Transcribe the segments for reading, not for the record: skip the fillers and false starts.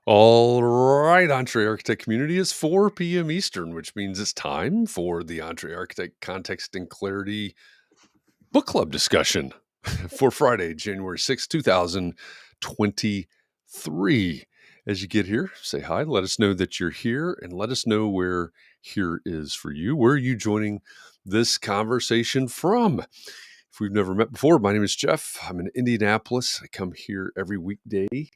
All right, Entree Architect community is 4 p.m. Eastern, which means it's time for the Entree Architect Context and Clarity Book Club discussion for Friday, January 6th, 2023. As you get here, say hi, let us know that you're here, and let us know where here is for you. Where are you joining this conversation from? If we've never met before, my name is Jeff. I'm in Indianapolis. I come here every weekday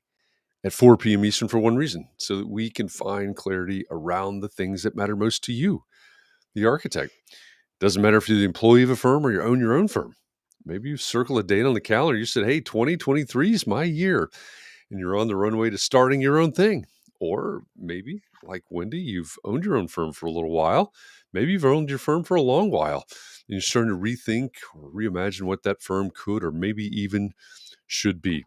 at 4 p.m. Eastern for one reason, so that we can find clarity around the things that matter most to you, the architect. Doesn't matter if you're the employee of a firm or you own your own firm. Maybe you circle a date on the calendar. You said, hey, 2023 is my year, and you're on the runway to starting your own thing. Or maybe, like Wendy, you've owned your own firm for a little while. Maybe you've owned your firm for a long while, and you're starting to rethink or reimagine what that firm could or maybe even should be.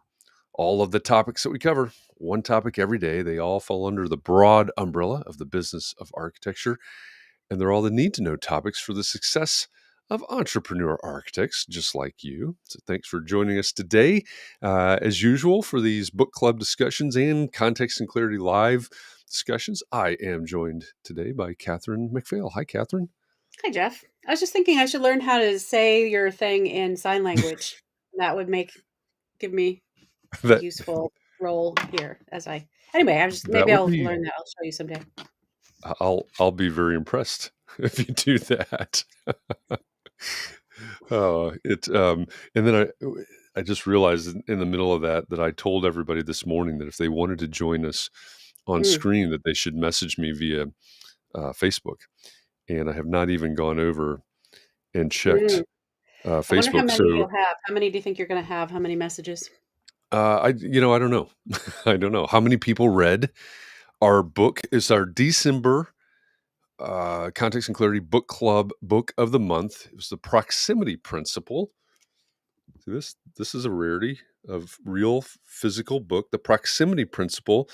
All of the topics that we cover, one topic every day, they all fall under the broad umbrella of the business of architecture, and they're all the need to know topics for the success of entrepreneur architects just like you. So thanks for joining us today, as usual, for these book club discussions and Context and Clarity Live discussions. I am joined today by Catherine McPhail. Hi, Catherine. Hi, Jeff. I was just thinking I should learn how to say your thing in sign language. That would give me a that useful role here as I. Anyway, that maybe would I'll be. learn that. I'll show you someday. I'll be very impressed if you do that. Oh, and then I just realized in the middle of that I told everybody this morning that if they wanted to join us on Mm, screen, that they should message me via Facebook. And I have not even gone over and mm. checked I wonder how Facebook. many So you'll have. How many do you think you're going to have? How many messages? I don't know. I don't know how many people read our book. Is our December Context and Clarity Book Club Book of the Month. It was the Proximity Principle. See, this is a rarity of real physical book, The Proximity Principle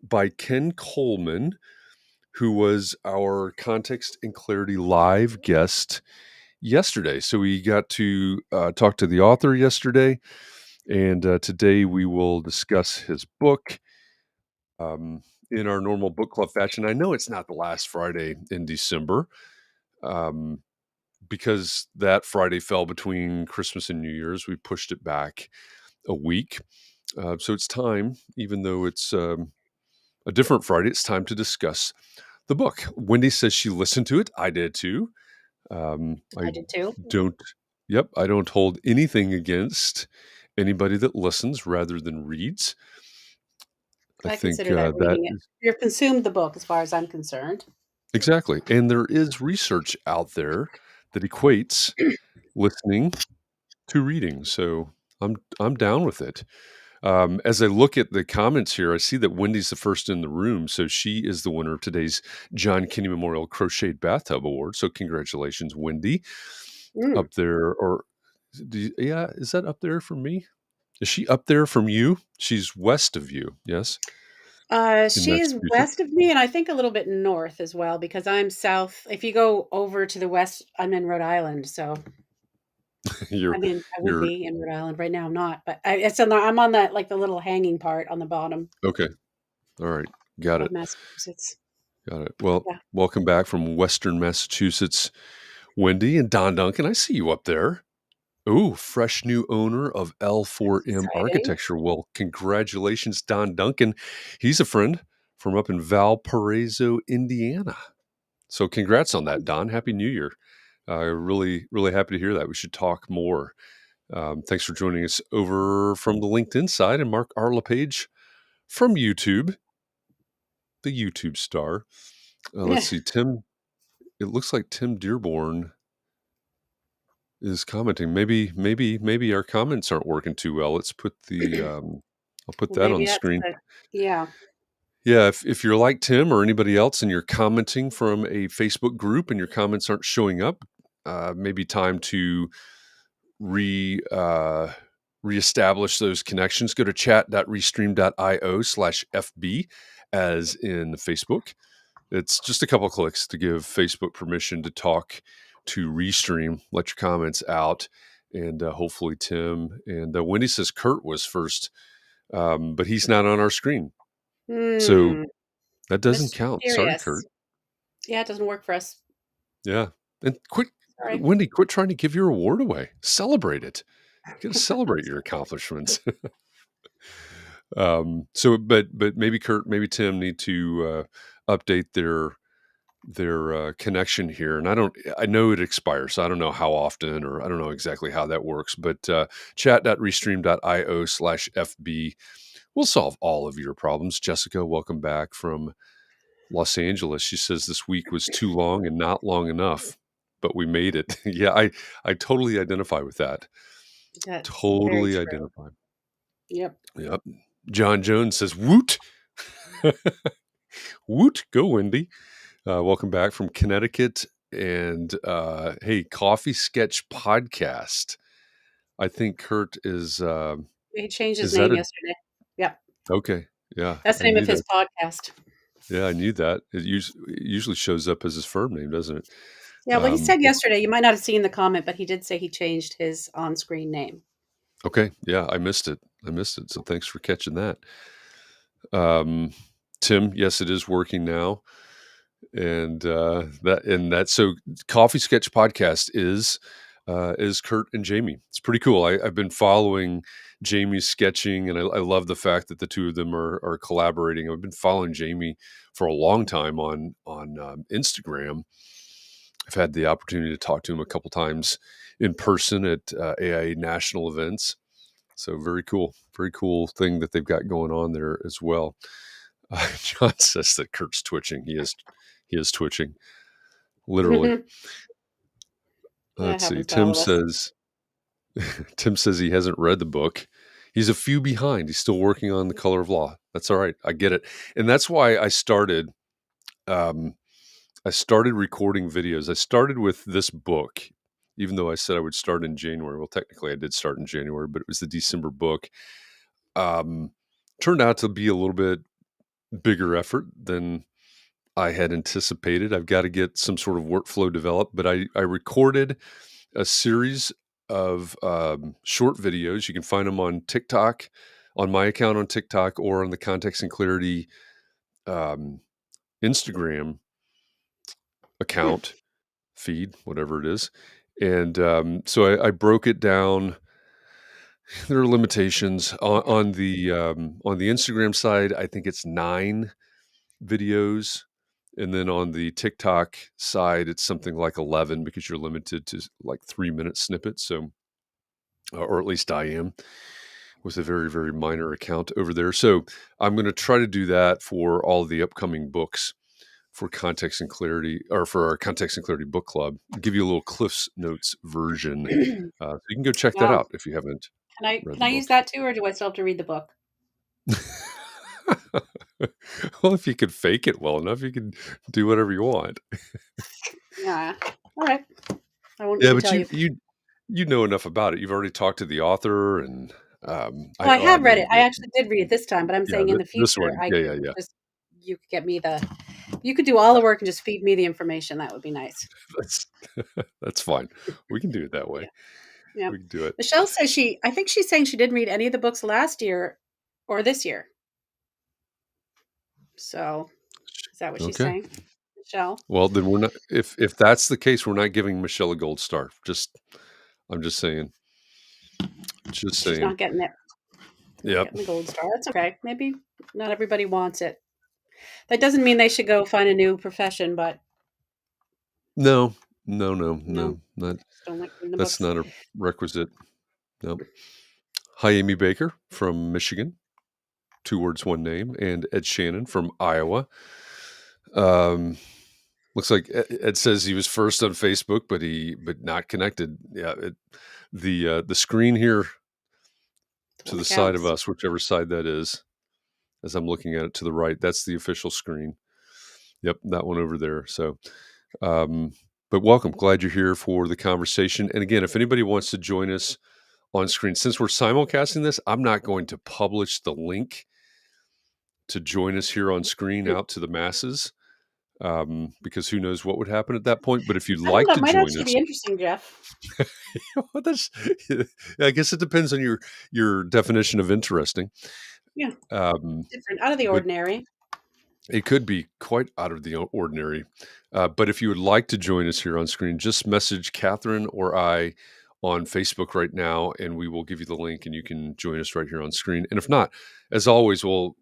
by Ken Coleman, who was our Context and Clarity live guest yesterday. So we got to talk to the author yesterday, and today we will discuss his book in our normal book club fashion. I know it's not the last Friday in December, um, because that Friday fell between Christmas and New Year's. We pushed it back a week. So it's time, even though it's a different Friday, it's time to discuss the book. Wendy says she listened to it. I did too. I I did too. don't, yep, I don't hold anything against anybody that listens rather than reads. I I think consider that that reading it. is You've consumed the book as far as I'm concerned. exactly. And there is research out there that equates listening to reading. So I'm down with it. As I look at the comments here, I see that Wendy's the first in the room. So she is the winner of today's John Kinney Memorial Crocheted Bathtub Award. So congratulations, Wendy, Mm. up there. Or yeah, is that up there from me? Is she up there from you? She's west of you, yes, in She is Massachusetts. west of me, and I think a little bit north as well because I'm south. If you go over to the west, I'm in Rhode Island. So you're, I mean, I would you're be in Rhode Island right now. I'm not, but I'm on that like the little hanging part on the bottom okay. All right. Got of it. Massachusetts. Got it. Well, Yeah, welcome back from Western Massachusetts, Wendy and Don Duncan. I see you up there. Ooh, fresh new owner of that's L4M exciting. Architecture. Well, congratulations, Don Duncan. He's a friend from up in Valparaiso, Indiana. So congrats on that, Don. Happy New Year. Really, really happy to hear that. We should talk more. Thanks for joining us over from the LinkedIn side, and Mark R. LePage from YouTube, the YouTube star. Let's Yeah. see, Tim. It looks like Tim Dearborn is commenting. Maybe our comments aren't working too well. Let's put the I'll put Well, that on maybe the that's screen. the yeah. Yeah, if you're like Tim or anybody else and you're commenting from a Facebook group and your comments aren't showing up, maybe time to re reestablish those connections. Go to chat.restream.io/FB as in Facebook. It's just a couple clicks to give Facebook permission to talk to Restream. Let your comments out, and hopefully Tim and Wendy says Kurt was first but he's not on our screen. So Hmm. that doesn't count. Sorry, Mysterious. Kurt. Yeah, it doesn't work for us. Yeah. And quit, Sorry. Wendy, quit trying to give your award away. Celebrate it. You got to celebrate your accomplishments. But maybe Kurt, maybe Tim need to update their connection here. And I know it expires. So I don't know how often, or I don't know exactly how that works, but chat.restream.io/FB will solve all of your problems. Jessica, welcome back from Los Angeles. She says this week was too long and not long enough, but we made it. Yeah, I totally identify with that. That's very Totally true. identify. Yep. Yep. John Jones says, "Woot, woot, go Wendy." Welcome back from Connecticut, and hey, Coffee Sketch Podcast. I think Kurt He changed his is that name a yesterday. Yep. okay? Yeah, That's the I name of knew his that. podcast. Yeah, I knew that. It usually shows up as his firm name, doesn't it? Yeah, well, he said Well, yesterday, you might not have seen the comment, but he did say he changed his on-screen name. okay, yeah, I missed it. I missed it. So thanks for catching that. Um, Tim, yes, it is working now, and that so Coffee Sketch Podcast is Kurt and Jamie. It's pretty cool. I've been following Jamie's sketching, and I love the fact that the two of them are collaborating. I've been following Jamie for a long time on Instagram. I've had the opportunity to talk to him a couple times in person at AIA national events. So very cool thing that they've got going on there as well. John says that Kurt's twitching. He is twitching, literally. That Let's see. happens to all of us. Tim says he hasn't read the book. He's a few behind. He's still working on The Color of Law. That's all right. I get it. And that's why um, I started recording videos. I started with this book, even though I said I would start in January. Well, technically I did start in January, but it was the December book. Um, Turned out to be a little bit bigger effort than I had anticipated. I've got to get some sort of workflow developed, but I recorded a series of short videos. You can find them on TikTok, on my account on TikTok, or on the Context and Clarity um, Instagram Hmm. account feed, whatever it is. And so I broke it down. There are limitations on the Instagram side. I think it's 9 videos. And then on the TikTok side, it's something like 11 because you're limited to like 3-minute snippets. So, or at least I am with a very, very minor account over there. So I'm going to try to do that for all the upcoming books for Context and Clarity, or for our Context and Clarity book club. Give you a little Cliff's Notes version. So you can go check that Wow. out if you haven't read Can the I use book. that too, or do I still have to read the book? Well, if you could fake it well enough, you can do whatever you want. Yeah. All right. I won't need Yeah, to but tell you. you know enough about it. You've already talked to the author, and Well, I I have know read it. you I did. actually did read it this time, but I'm Yeah, saying in the this future, one. I Yeah, could yeah, yeah. just you could get me you could do all the work and just feed me the information. That would be nice. That's that's fine. We can do it that way. Yeah. Yeah. We can do it. Michelle says I think she's saying she didn't read any of the books last year or this year. So is that what she's Okay. saying, Michelle? Well, then we're not. If that's the case, we're not giving Michelle a gold star. I'm just saying. Just She's saying. not getting it. Not Yep. getting the gold star. That's okay. Maybe not everybody wants it. That doesn't mean they should go find a new profession, but No, no, no, no, no. Not just don't like reading the that's books. not a requisite. No. Hi, Amy Baker from Michigan. 2 words, one name, and Ed Shannon from Iowa. Um, Looks like Ed says he was first on Facebook, but not connected. Yeah, the screen here The to one the that side of counts. us, whichever side that is, as I'm looking at it to the right, that's the official screen. Yep, that one over there. So, um, but welcome. Glad you're here for the conversation. And again, if anybody wants to join us on screen, since we're simulcasting this, I'm not going to publish the link to join us here on screen out to the masses, because who knows what would happen at that point. But if you'd I don't like know. It to might join actually us, be interesting, Jeff. well, I guess it depends on your definition of interesting. Yeah, Um, different, out of the but ordinary. it could be quite out of the ordinary. But if you would like to join us here on screen, just message Catherine or I on Facebook right now, and we will give you the link, and you can join us right here on screen. And if not, as always, we'll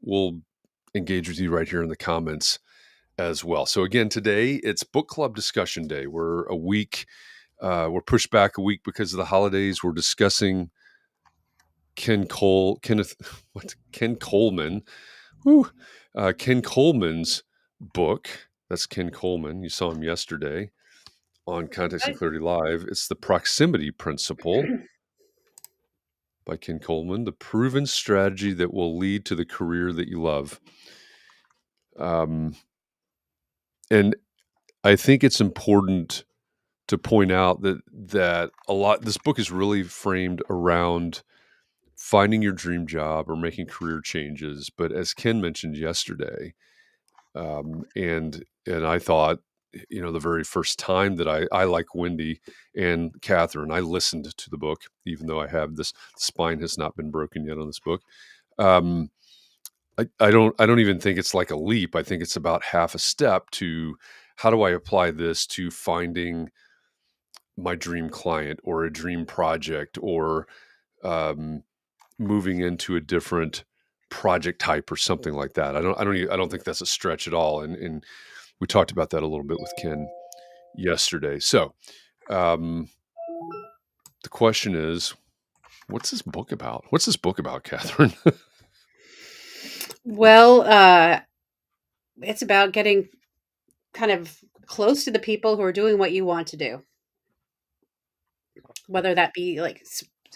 engage with you right here in the comments as well. So again, today it's book club discussion day. We're pushed back a week because of the holidays. We're discussing Kenneth, what Ken Coleman, whew, Ken Coleman's book. That's Ken Coleman. You saw him yesterday on Context and Okay. Clarity Live. It's the Proximity Principle by Ken Coleman, the proven strategy that will lead to the career that you love. And I think it's important to point out that a lot this book is really framed around finding your dream job or making career changes. But as Ken mentioned yesterday, and I thought, the very first time that I like Wendy and Catherine, I listened to the book, even though I have this the spine has not been broken yet on this book. Um, I don't even think it's like a leap. I think it's about half a step to how do I apply this to finding my dream client or a dream project or um, moving into a different project type or something like that. I don't think that's a stretch at all. And we talked about that a little bit with Ken yesterday. So um, the question is, what's this book about? What's this book about, Catherine? Well, it's about getting kind of close to the people who are doing what you want to do, whether that be like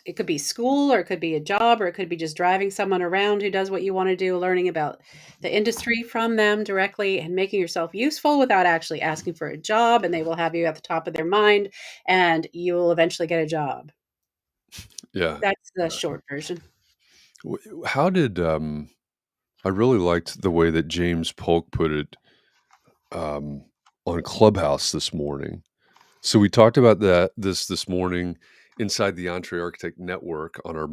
it could be school or it could be a job or it could be just driving someone around who does what you want to do, learning about the industry from them directly and making yourself useful without actually asking for a job. And they will have you at the top of their mind and you will eventually get a job. Yeah. That's the short version. How did I really liked the way that James Polk put it um, on Clubhouse this morning. So we talked about this morning inside the Entree Architect Network on our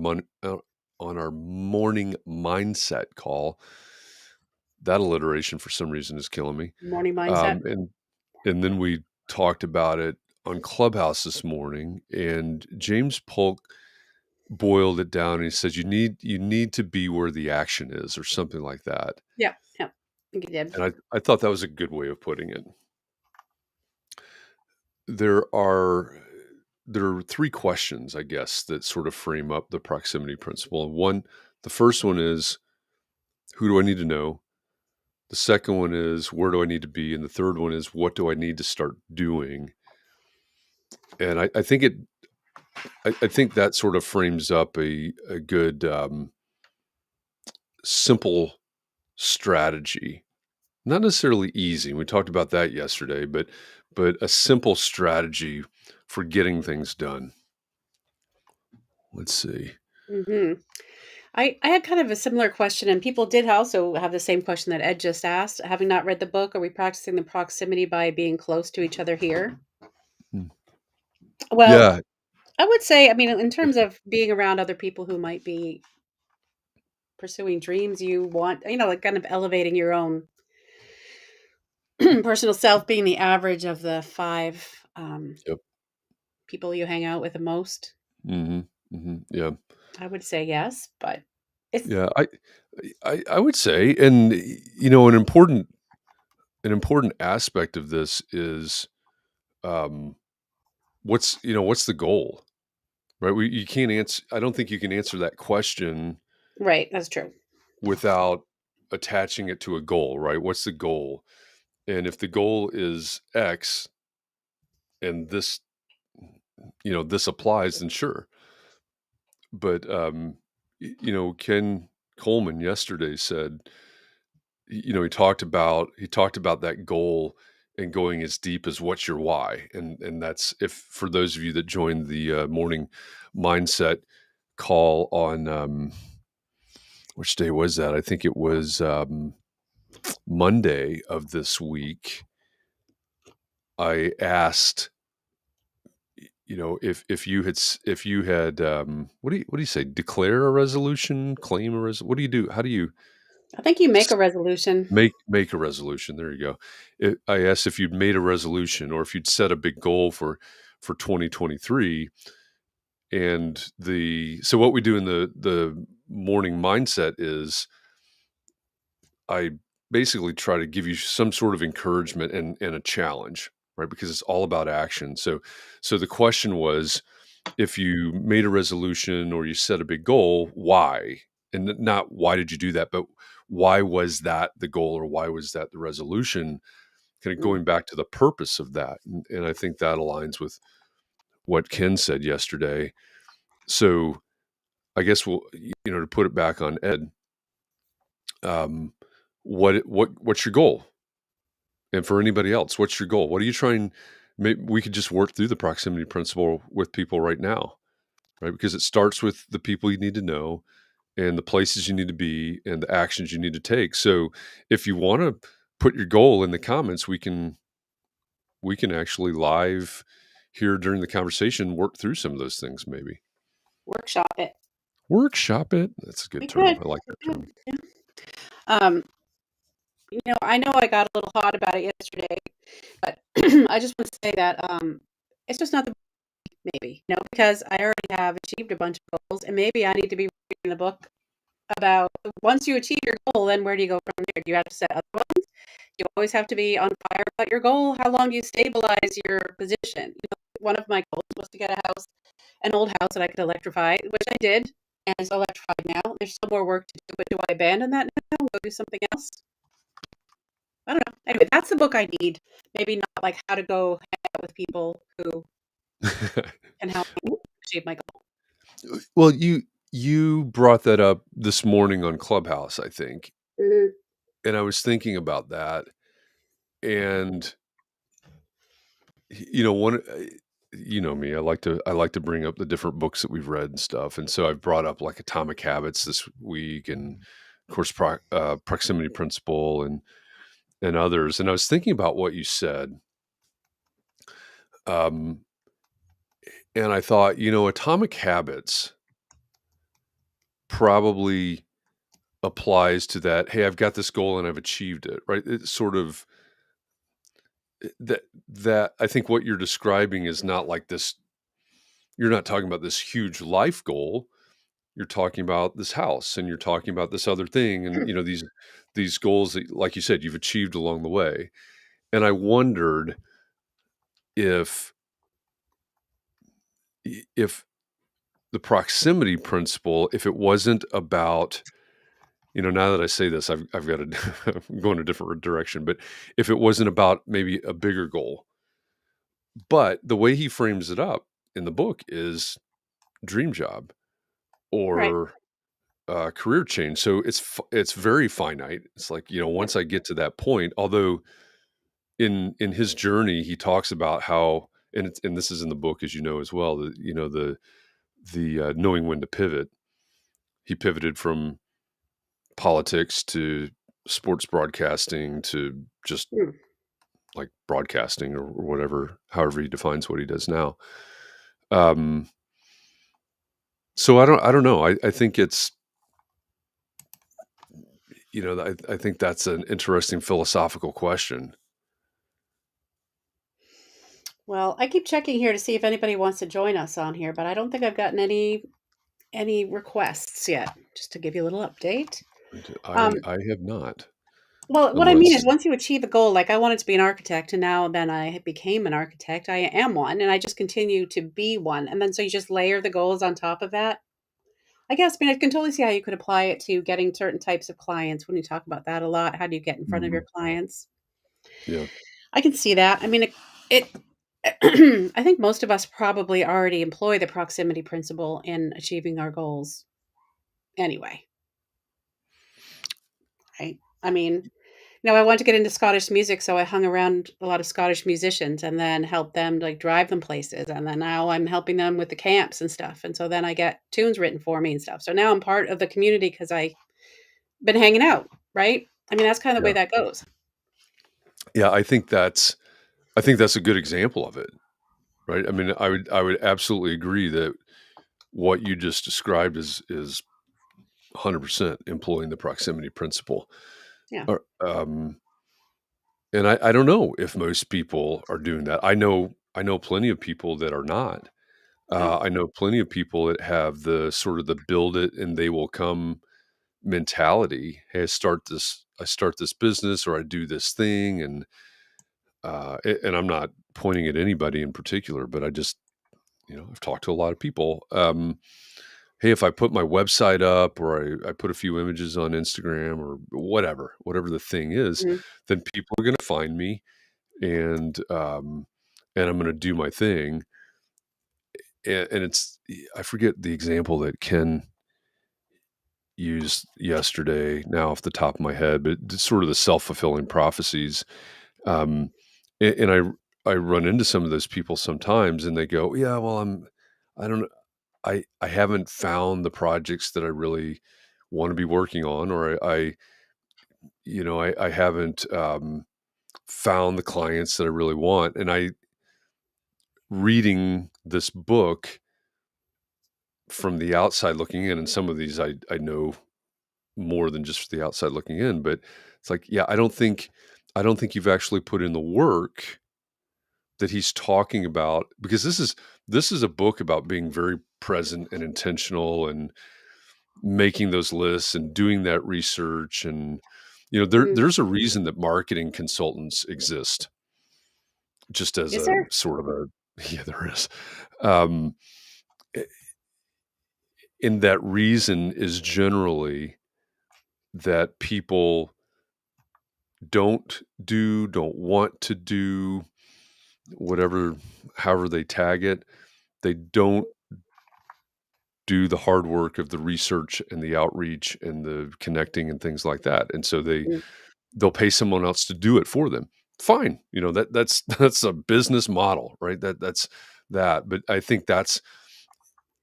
morning mindset call. That alliteration for some reason is killing me. Morning mindset. And then we talked about it on Clubhouse this morning, and James Polk boiled it down. And he says you need to be where the action is, or something like that. Yeah. Yeah. I think you did. And I thought that was a good way of putting it. There are there are three questions, I guess, that sort of frame up the proximity principle. And the first one is, who do I need to know? The second one is, where do I need to be? And the third one is, what do I need to start doing? And I think that sort of frames up a good simple strategy. Not necessarily easy. We talked about that yesterday, but a simple strategy for getting things done. Let's see. Hmm. I had kind of a similar question, and people did also have the same question that Ed just asked. Having not read the book, are we practicing the proximity by being close to each other here? Hmm. Well, Yeah. I would say, I mean, in terms of being around other people who might be pursuing dreams you want, like kind of elevating your own personal self, being the average of the five Yep. people you hang out with the most, Yeah. I would say yes, but it's Yeah. I would say, and an important aspect of this is um, what's the goal, right? You can't answer. I don't think you can answer that question right. That's true. without attaching it to a goal, right? What's the goal? And if the goal is X, and this applies, then sure. But Ken Coleman yesterday said, he talked about that goal and going as deep as what's your why, and that's, if for those of you that joined the morning mindset call on which day was that? I think it was Monday of this week. I asked, if you had what do you say? Declare a resolution, claim a what do you do? How do you I think you make s- a resolution. make a resolution? There you go. I asked if you'd made a resolution or if you'd set a big goal for 2023. And the so what we do in the morning mindset is I basically try to give you some sort of encouragement and a challenge, right? Because it's all about action. So the question was, if you made a resolution or you set a big goal, why? And not why did you do that, but why was that the goal or why was that the resolution? Kind of Mm, going back to the purpose of that. And I think that aligns with what Ken said yesterday. So I guess to put it back on Ed, um, what's your goal? And for anybody else, what's your goal? What are you trying? Maybe we could just work through the proximity principle with people right now, right? Because it starts with the people you need to know and the places you need to be and the actions you need to take. So if you want to put your goal in the comments, we can actually live here during the conversation work through some of those things maybe. workshop it. Workshop it. That's a good We term. could. I like We that could. term. Yeah. Um, I know I got a little hot about it yesterday, but I just want to say that it's just not the maybe, because I already have achieved a bunch of goals, and maybe I need to be reading the book about once you achieve your goal, then where do you go from there? Do you have to set other ones? You always have to be on fire about your goal. How long do you stabilize your position? One of my goals was to get a house, an old house that I could electrify, which I did, and it's electrified now. There's still more work to do, but do I abandon that now and go do something else? I don't know. Anyway, that's the book I need. Maybe not like how to go hang out with people who can help me achieve my goal. Well, you brought that up this morning on Clubhouse, I think, Mhm. and I was thinking about that, and one, you know me, I like to bring up the different books that we've read and stuff, and so I've brought up like Atomic Habits this week, and of course, Proximity Principle, and others, and I was thinking about what you said, um, and I thought, Atomic Habits probably applies to that. Hey, I've got this goal and I've achieved it, right? It's sort of that I think what you're describing is not like this. You're not talking about this huge life goal. You're talking about this house and you're talking about this other thing. And, these goals that, like you said, you've achieved along the way. And I wondered if, if the proximity principle, if it wasn't about, now that I say this, I've got to go in a different direction, but if it wasn't about maybe a bigger goal. But the way he frames it up in the book is dream job Right. or career change. So it's very finite. It's like, Yeah. once I get to that point, although in his journey he talks about how, and this is in the book, as you know as well, the knowing when to pivot. He pivoted from politics to sports broadcasting to just Mm. like broadcasting or whatever, however he defines what he does now. Um, so I don't know. I think it's, I think that's an interesting philosophical question. Well, I keep checking here to see if anybody wants to join us on here, but I don't think I've gotten any requests yet. Just to give you a little update. Um, I have not, well, what I mean is unless once you achieve a goal, like I wanted to be an architect and now then I became an architect. I am one and I just continue to be one. And then so you just layer the goals on top of that. I guess, I mean, I can totally see how you could apply it to getting certain types of clients when you talk about that a lot. How do you get in front of your Mhm. clients? Yeah, I can see that. I mean, it I think most of us probably already employ the proximity principle in achieving our goals anyway, right? I mean, I wanted to get into Scottish music, so I hung around a lot of Scottish musicians and then helped them like drive them places. And then now I'm helping them with the camps and stuff. And so then I get tunes written for me and stuff. So now I'm part of the community because I've been hanging out, right? I mean, that's kind of the way yeah. that goes. Yeah, I think that's a good example of it, right? I mean, I would absolutely agree that what you just described is 100% employing the proximity principle. Yeah. And I don't know if most people are doing that. I know plenty of people that are not. Oh. I know plenty of people that have the sort of the build it and they will come mentality. Hey, I start this business or I do this thing, and I'm not pointing at anybody in particular, but I just I've talked to a lot of people. Hey, if I put my website up or I put a few images on Instagram or whatever the thing is, Mhm. then people are going to find me and I'm going to do my thing. And I forget the example that Ken used yesterday now off the top of my head, but it's sort of the self-fulfilling prophecies. Um, and I run into some of those people sometimes and they go, yeah, well, I don't know. I haven't found the projects that I really want to be working on, or I haven't found the clients that I really want. And I reading this book from the outside looking in, and some of these I know more than just the outside looking in, but it's like, yeah, I don't think you've actually put in the work that he's talking about, because this is a book about being very present and intentional and making those lists and doing that research. And Mm. there's a reason that marketing consultants exist, just as Is a there? sort of a yeah, there is. um and that reason is generally that people don't want to do whatever, however they tag it. They don't do the hard work of the research and the outreach and the connecting and things like that. And so Mm. they'll pay someone else to do it for them. Fine. That's that's a business model, right? That's that. But I think that's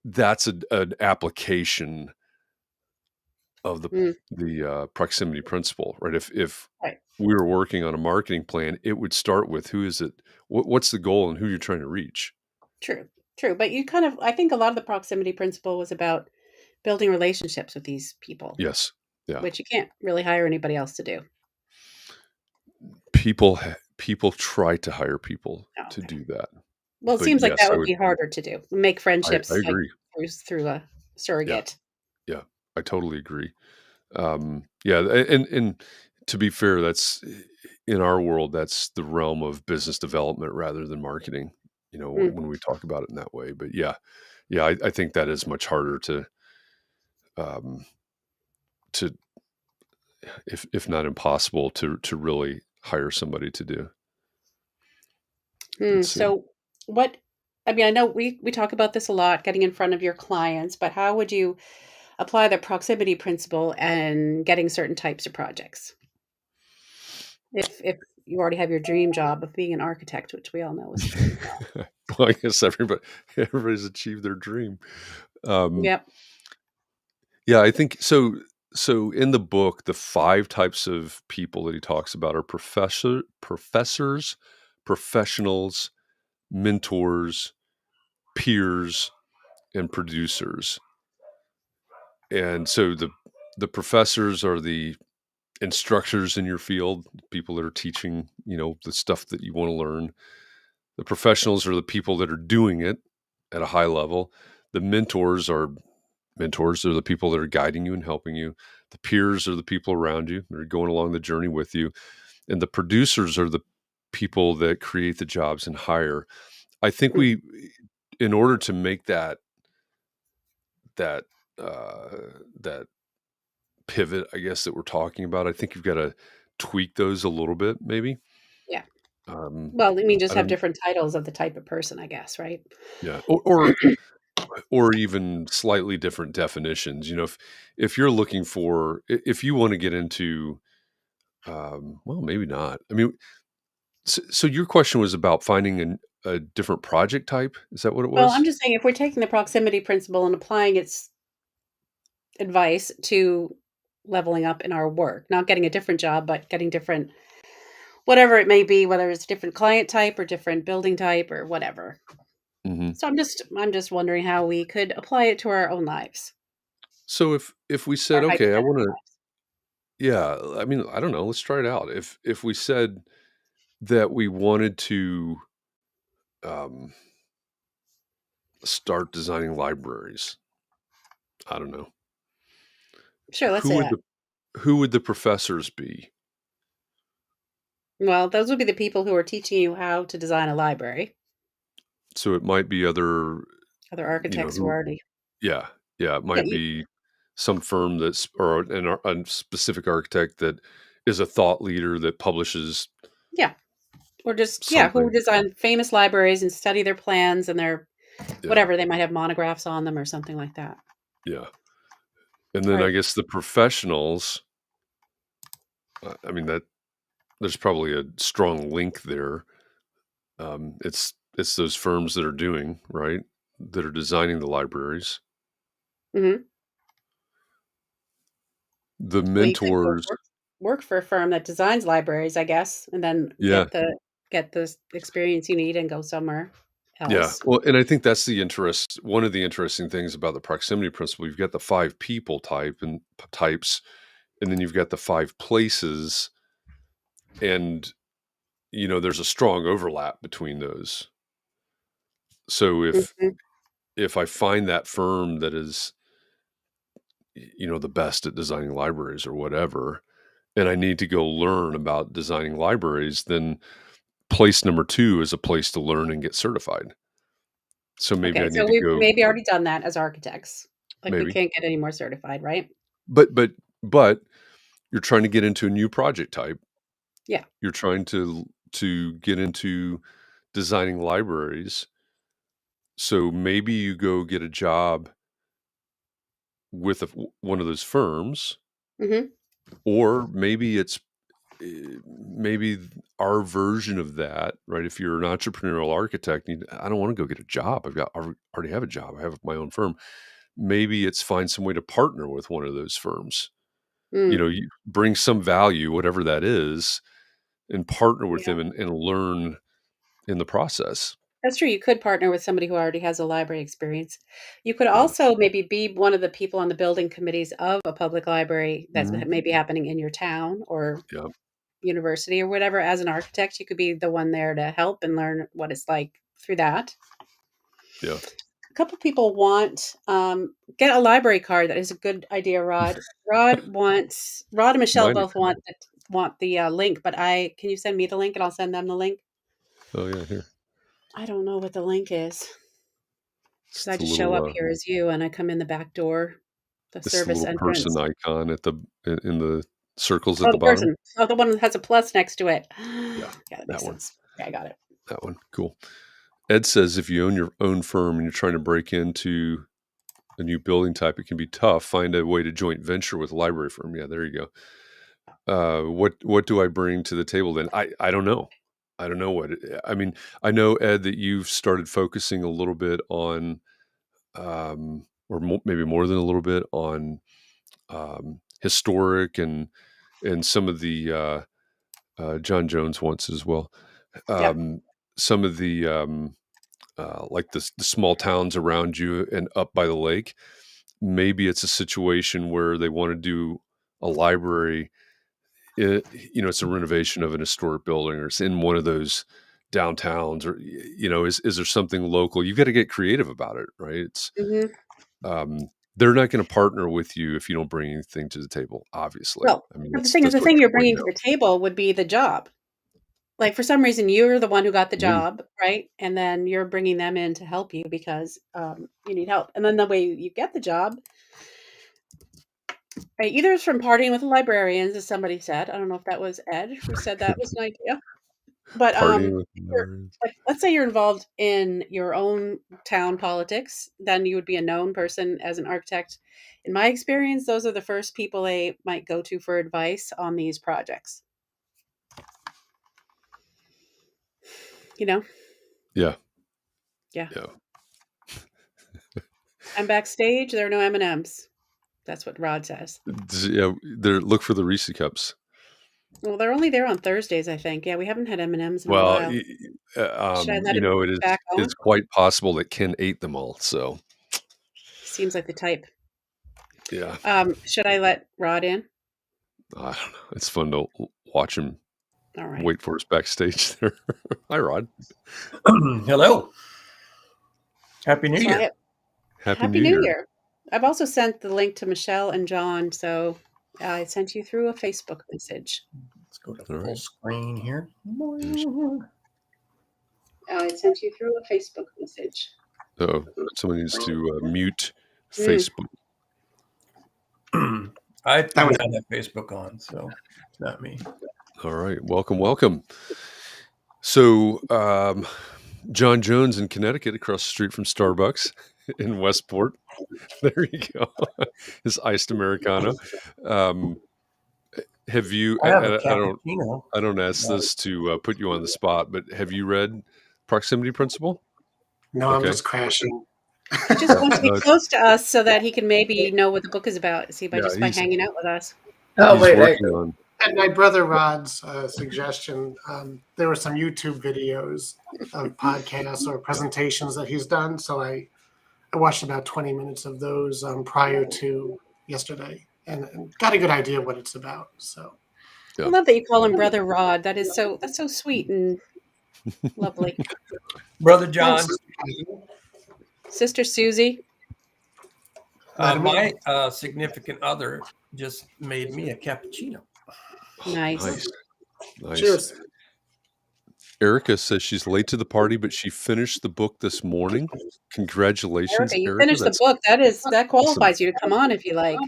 an application of Mm. the proximity principle, right? If Right. we were working on a marketing plan, it would start with who is it, what's the goal, and who you're trying to reach. True. True. But you kind of, I think a lot of the proximity principle was about building relationships with these people, Yes, yeah. which you can't really hire anybody else to do. People try to hire people Oh, to okay. do that, Well, it but seems like yes, that I would would. be harder to do. Make I friendships like agree. through a Yeah, surrogate. yeah, I totally agree. Yeah, and to be fair, that's in our world, that's the realm of business development rather than marketing. Mm. When we talk about it in that way, but yeah, I think that is much harder um, to if not impossible to really hire somebody to do. Hmm. Let's see. So, what? I mean, I know we talk about this a lot, getting in front of your clients, but how would you apply the proximity principle and getting certain types of projects? If you already have your dream job of being an architect, which we all know is a dream job. Well, I guess everybody's achieved their dream. Um, Yep. yeah, I think so. So in the book, the five types of people that he talks about are professors, professionals, mentors, peers, and producers. And so the professors are the instructors in your field, people that are teaching, the stuff that you want to learn. The professionals are the people that are doing it at a high level. The mentors are the people that are guiding you and helping you. The peers are the people around you that are going along the journey with you. And the producers are the people that create the jobs and hire. I think Mm. in order to make that uh, that pivot, I guess that we're talking about, I think you've got to tweak those a little bit, maybe. Yeah. Um, Well, I mean, just I have don't, different titles of the type of person, I guess, right? yeah, or even slightly different definitions. If you're looking for, if you want to get into, well, maybe not. I mean, so your question was about finding a different project type. Is that what it Well, I'm was? just saying if we're taking the proximity principle and applying its advice to leveling up in our work, not getting a different job, but getting different whatever it may be, whether it's different client type or different building type or whatever. Mhm. So I'm just wondering how we could apply it to our own lives, So if we our said, "Okay, I hypothetical wanna" lives. yeah, I mean, I don't know, let's try it out. If we said that we wanted to, um, start designing libraries, I don't know, Sure, let's who say would that. the professors be? Well, those would be the people who are teaching you how to design a library, So it might be other, other you know, architects who who already yeah, yeah, it yeah, might be some firm that's or a specific architect that is a thought leader that publishes yeah, or just yeah, who something. design famous libraries and study their plans and their Yeah, whatever, they might have monographs on them or something like that. yeah. And then I Right. guess the professionals, I mean, that there's probably a strong link there. It's those firms that are doing, right? That are designing the libraries. Mhm. The Well, you could go mentors. work for a firm that designs libraries, I guess, and then Yeah, get the experience you need and go somewhere yeah. else. Well, and I think that's the interest one of the interesting things about the proximity principle. You've got the 5 people types, and then you've got the 5 places, and, there's a strong overlap between those. So Mhm. if I find that firm that is, the best at designing libraries or whatever, and I need to go learn about designing libraries, then place number 2 is a place to learn and get certified. So maybe Okay, I need so to we've go maybe already done that as architects. Like, we maybe. can't get any more certified, right? But you're trying to get into a new project type. Yeah. You're trying to get into designing libraries. So maybe you go get a job with one of those firms, Mhm. or maybe it's maybe our version of that, right? If you're an entrepreneurial architect, I don't want to go get a job. I already have a job. I have my own firm. Maybe it's find some way to partner with one of those firms. Mm. You bring some value, whatever that is, and partner with Yeah. them and learn in the process. That's true, you could partner with somebody who already has a library experience. You could Yeah. also maybe be one of the people on the building committees of a public library that's Mhm. maybe happening in your town or Yeah. university or whatever. As an architect, you could be the one there to help and learn what it's like through that. Yeah. A couple people want get a library card. That is a good idea, Rod. Rod and Michelle Mine. both want the link, but I can you send me the link and I'll send them the link. Oh yeah. Here, I don't know what the link is because it's I the just show little up here as you and I come in the back door, the it's the service little person entrance. icon at in the circles at Oh, the the bottom. person. Oh, the one that has a plus next to it. Yeah, Yeah, that that makes one. sense. Yeah, I got it. That one. Cool. Ed says if you own your own firm and you're trying to break into a new building type, it can be tough. Find a way to joint venture with a library firm. Yeah, there you go. What do I bring to the table then? I don't know. I don't know I mean, I know, Ed, that you've started focusing a little bit on, or maybe more than a little bit on, historic and some of the, John Jones once as well. Yeah. Um, some of the, like the small towns around you and up by the lake. Maybe it's a situation where they want to do a library. It's a renovation of an historic building, or it's in one of those downtowns, or is there something local? You've got to get creative about it, right? Mhm. Um, they're not going to partner with you if you don't bring anything to the table. Obviously, Well, I mean but that's the what thing you're people bringing to know. the table would be the job. Like, for some reason, you're the one who got the Maybe, job, right? And then you're bringing them in to help you because, you need help. And then the way you get the job, right, either it's from partying with the librarians, as somebody said. I don't know if that was Ed who said that was an idea. But, partying with you're librarians. like, let's say you're involved in your own town politics, then you would be a known person as an architect. In my experience, those are the first people they might go to for advice on these projects, you know? Yeah, Yeah. yeah. I'm backstage, there are no M&Ms. That's what Rod says. Yeah, there. Look for the Reese cups. Well, they're only there on Thursdays, I think. Yeah, we haven't had M&Ms in a Well, while. Should I let you him know, back it's on? quite possible that Ken ate them all. So He seems like the type. yeah, Should I let Rod in? I don't know. It's fun to watch him All right. wait for us backstage there. Hi, Rod. Hello. Happy New So Year. Happy Happy New New Year. Year. I've also sent the link to Michelle and John, so I sent you through a Facebook message. Let's go to All full right. screen here. I sent you through a Facebook message. Oh, someone needs to mute Mm. Facebook. I don't have Facebook on, so it's not me. All right. Welcome. So, John Jones in Connecticut, across the street from Starbucks in Westport. There you go. His iced Americano. Have you, I have a I cappuccino. don't ask this to put you on the spot, but have you read Proximity Principle? No, I'm Okay. just crashing. He just wants to be No, close to us so that he can maybe know what the book is about. See, by he's hanging out with us. Oh, wait. working on. At my brother Rod's suggestion, there were some YouTube videos of podcasts or presentations that he's done. So I watched about 20 minutes of those prior to yesterday and got a good idea what it's about. So I love that you call him Brother Rod. That's so sweet and lovely. Brother John, Sister Susie. my significant other just made me a cappuccino. Nice. Cheers. Erica says she's late to the party, but she finished the book this morning. Congratulations, Erica, you Erica. finished the book. That qualifies you to come on if you like.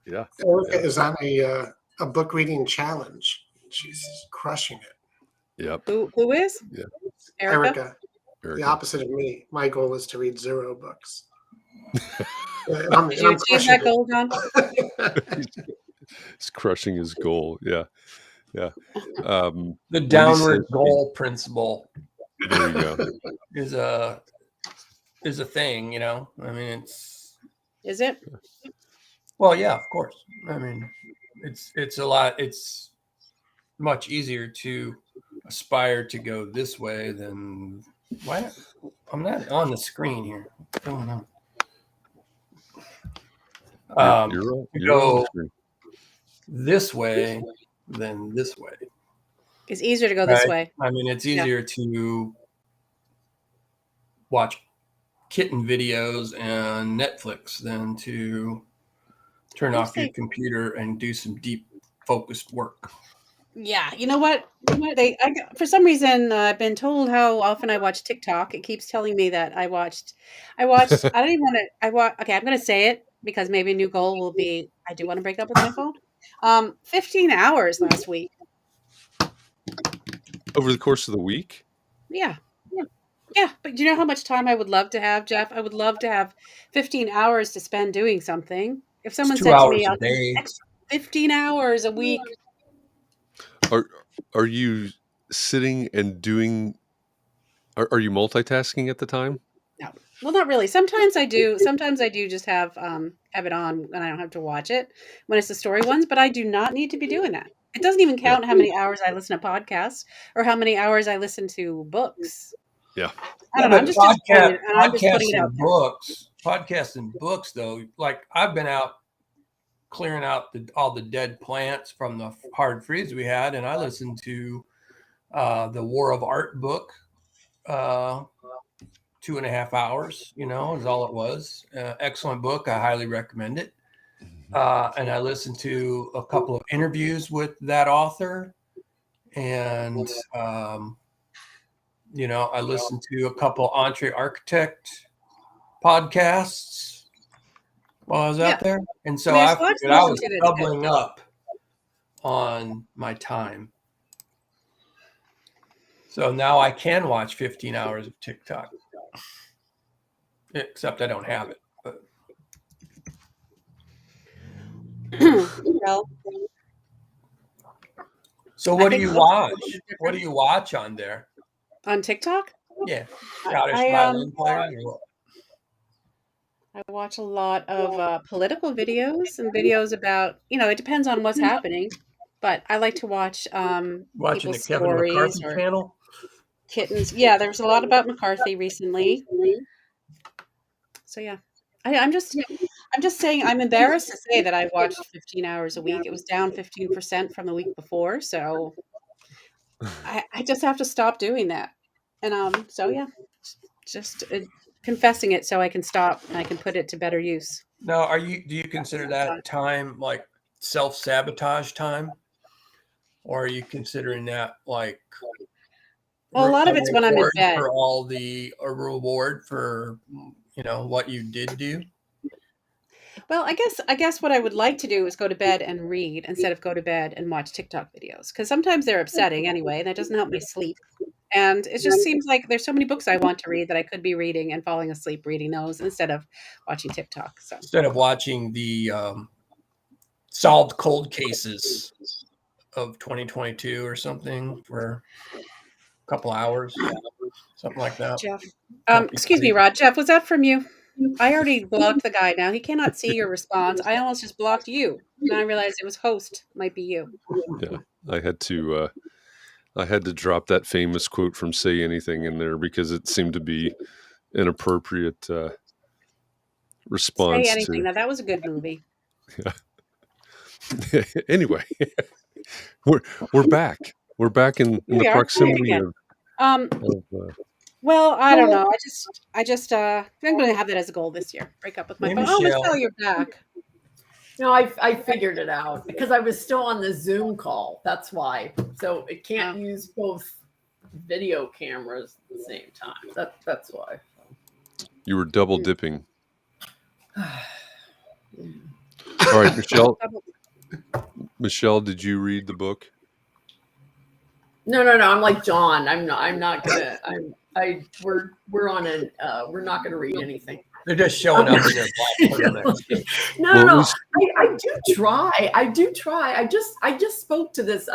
Yeah. Erica is on a book reading challenge. She's crushing it. Yep. Who is? Yeah. Erica? The opposite of me. My goal is to read 0 books. Did you achieve that goal, John? He's crushing his goal. Yeah. The downward goal principle. There you go. is a thing, you know. I mean, Is it? Well, yeah, of course. I mean, it's a lot. It's much easier to aspire to go this way than why not? I'm not on the screen here. What's going on? You're right. Go this way than this way. It's easier to go this way. I mean, it's easier to watch kitten videos and Netflix than to turn off your computer and do some deep focused work. Yeah, you know what? For some reason, I've been told how often I watch TikTok. It keeps telling me that I watched. I don't even want to. Okay, I'm going to say it because maybe a new goal will be. I do want to break up with my phone. 15 hours last week. Over the course of the week? Yeah. But do you know how much time I would love to have, Jeff? I would love to have 15 hours to spend doing something. If someone said to me, "I'll do 15 hours a week." Are you sitting and doing? Are you multitasking at the time? No, well, not really. Sometimes I do. Sometimes I do just have it on, and I don't have to watch it when it's the story ones. But I do not need to be doing that. It doesn't even count how many hours I listen to podcasts or how many hours I listen to books. Yeah, I don't know. I'm just putting it out there. Podcasts and books, though. Like I've been out clearing out all the dead plants from the hard freeze we had, and I listened to the War of Art book. 2.5 hours, is all it was. Excellent book. I highly recommend it. And I listened to a couple of interviews with that author, and I listened to a couple Entree Architect podcasts while I was out there, and so I figured I was doubling up on my time. So now I can watch 15 hours of TikTok. Except I don't have it. But. So what do you watch? What do you watch on there? On TikTok? Yeah. Scottish violin players or what? I watch a lot of political videos and videos about, it depends on what's happening. But I like to watch Watching the people's Kevin stories McCarthy or channel. kittens. Yeah, there was a lot about McCarthy recently. So yeah, I'm just saying I'm embarrassed to say that I watched 15 hours a week. It was down 15% from the week before. So I just have to stop doing that. And so yeah, just confessing it so I can stop and I can put it to better use. Now, do you consider that time like self-sabotage time? Or are you considering that like Well, a lot of it's when I'm in reward bed. for all a reward for what you did do? Well, I guess what I would like to do is go to bed and read instead of go to bed and watch TikTok videos because sometimes they're upsetting anyway, and that doesn't help me sleep. And it just seems like there's so many books I want to read that I could be reading and falling asleep reading those instead of watching TikTok. So Instead of watching the solved cold cases of 2022 or something for a couple hours, something like that. Jeff, Help you excuse me, sleep. Rod. Jeff, was that from you? I already blocked the guy. Now he cannot see your response. I almost just blocked you. Now I realize it was host. Might be you. Yeah, I had to drop that famous quote from Say Anything in there because it seemed to be an appropriate Say response anything. to. Now that was a good movie. Anyway, we're back. We're back in Here the we are. Try it proximity again. of. Um, well, I don't know. I'm going to have that as a goal this year. Break up with my Hey, phone. Oh, Michelle. Michelle, you're back. No, I figured it out because I was still on the Zoom call. That's why. So it can't Oh. use both video cameras at the same time. That's why. You were double dipping. All right, Michelle. Michelle, did you read the book? No. I'm like John. I'm not gonna. We're on an. We're not gonna read anything. They're just showing up in their black turtlenecks. No. I do try. I just spoke to this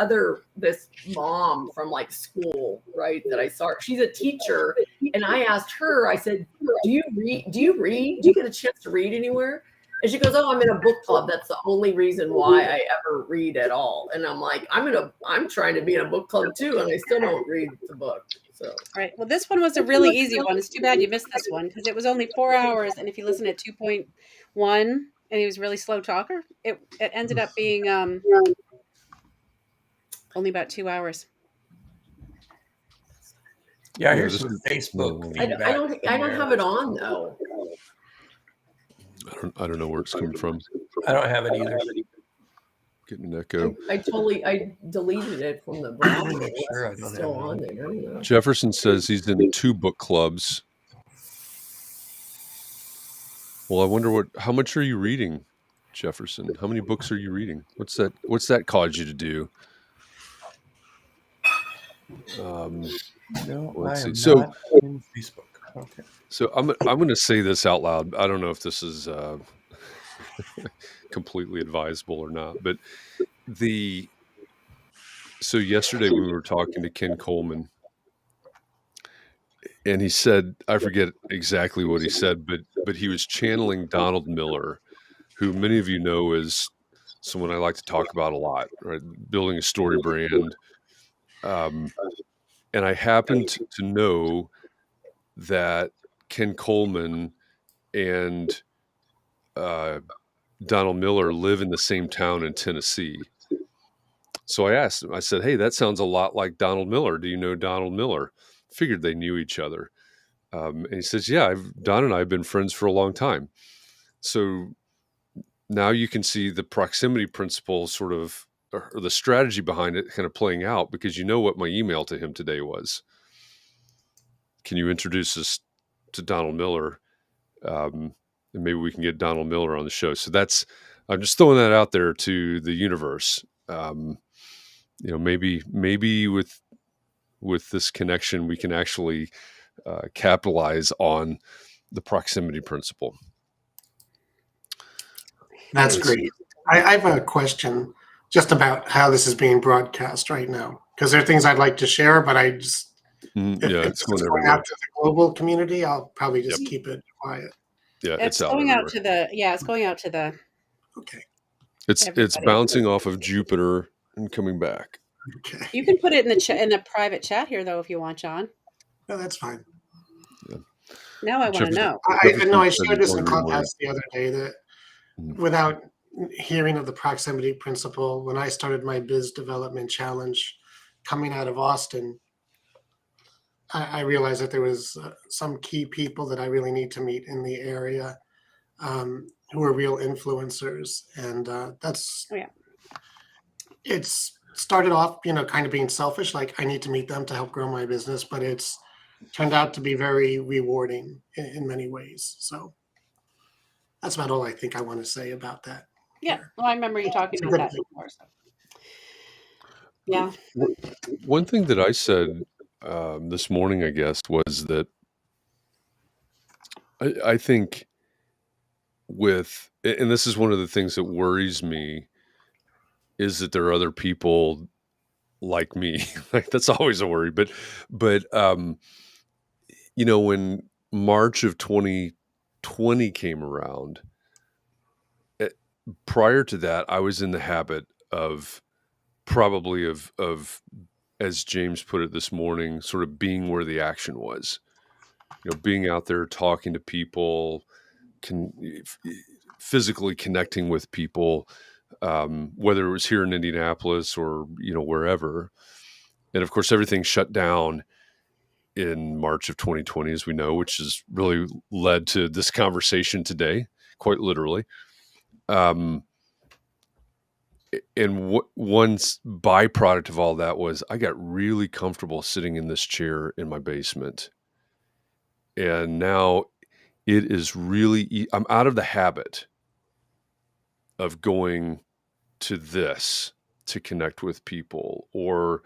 mom from like school, right? That I saw. She's a teacher, and I asked her. I said, "Do you read? Do you get a chance to read anywhere?" And she goes, "Oh, I'm in a book club. That's the only reason why I ever read at all." And I'm like, I'm trying to be in a book club too, and I still don't read the book. So, All right. Well, this one was a really easy one. It's too bad you missed this one because it was only 4 hours, and if you listen at 2.1, and he was a really slow talker, it ended up being only about 2 hours. Yeah, here's some Facebook feedback. I don't have it on though. I don't know where it's coming from. I don't have it either. Getting an echo. I deleted it from the browser. Make sure I It's don't still have on it. there. Jefferson says he's in 2 book clubs. Well, I wonder how much are you reading, Jefferson? How many books are you reading? What's that caused you to do? No, let's I am see. not in Facebook. Okay. So I'm going to say this out loud. I don't know if this is completely advisable or not, but so yesterday when we were talking to Ken Coleman, and he said, I forget exactly what he said, but he was channeling Donald Miller, who many of you know is someone I like to talk about a lot, right? Building a story brand. And I happened to know that Ken Coleman and Donald Miller live in the same town in Tennessee. So I asked him, I said, hey, that sounds a lot like Donald Miller. Do you know Donald Miller? Figured they knew each other. And he says, yeah, Don and I have been friends for a long time. So now you can see the proximity principle sort of, or the strategy behind it kind of playing out because you know what my email to him today was. Can you introduce us to Donald Miller? And maybe we can get Donald Miller on the show. So I'm just throwing that out there to the universe. Maybe with this connection, we can actually capitalize on the proximity principle. That's great. I have a question just about how this is being broadcast right now, because there are things I'd like to share, but I just if it's going out to the global community, I'll probably just keep it quiet. Yeah, it's going out to the. Yeah, it's going out to the. Okay. It's bouncing off of Jupiter and coming back. Okay. You can put it in the in the private chat here, though, if you want, John. No, that's fine. Yeah. Now I want to know. I know I said shared he's this in wondering where. Clubhouse the other day that Mhm. without hearing of the proximity principle, when I started my biz development challenge coming out of Austin, I realized that there was some key people that I really need to meet in the area who are real influencers, and that's Oh, yeah. it's started off, kind of being selfish, like I need to meet them to help grow my business, but it's turned out to be very rewarding in many ways. So that's about all I think I want to say about that. Yeah. Here. Well, I remember you talking It's a about good that thing. before. So. Yeah. One thing that I said this morning, I guess, was that I think and this is one of the things that worries me, is that there are other people like me. Like that's always a worry. But when March of 2020 came around, eh, prior to that, I was in the habit of probably of as James put it this morning, sort of being where the action was. Being out there talking to people, can physically connecting with people, whether it was here in Indianapolis or wherever. And of course, everything shut down in March of 2020, as we know, which has really led to this conversation today, quite literally. And one byproduct of all that was I got really comfortable sitting in this chair in my basement. And now it is really, I'm out of the habit of going to this to connect with people, or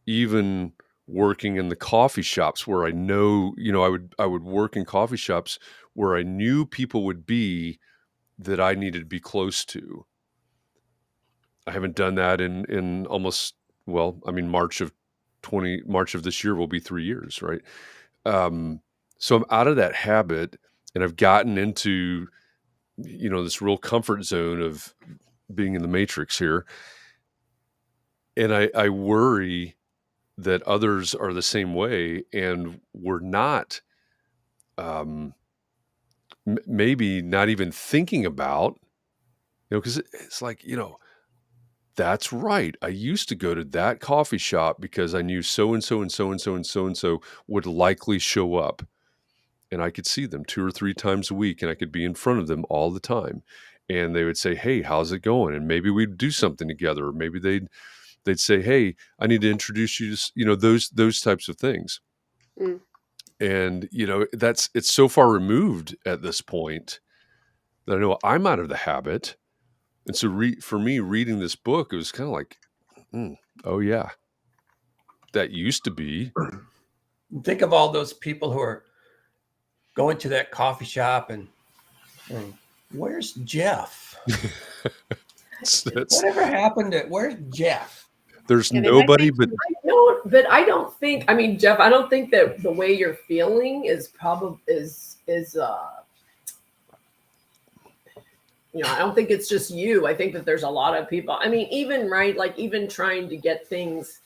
even working in the coffee shops where I know, I would work in coffee shops where I knew people would be that I needed to be close to. I haven't done that in almost, well, I mean, March of this year will be 3 years, right? So I'm out of that habit, and I've gotten into, this real comfort zone of being in the matrix here. And I worry that others are the same way, and we're not, maybe not even thinking about, because it's like, that's right. I used to go to that coffee shop because I knew so and so and so and so and so and so would likely show up, and I could see them 2 or 3 times a week, and I could be in front of them all the time. And they would say, "Hey, how's it going?" And maybe we'd do something together, or maybe they'd say, "Hey, I need to introduce you to," those types of things. Mm. And it's so far removed at this point that I know I'm out of the habit. And so for me, reading this book, it was kind of like, oh yeah, that used to be. Think of all those people who are going to that coffee shop and saying, "Where's Jeff? Whatever happened to where's Jeff?" There's Yeah, they might nobody think but I don't think. I mean, Jeff, I don't think that the way you're feeling is probably is. I don't think it's just you. I think that there's a lot of people. I mean, even right, like even trying to get things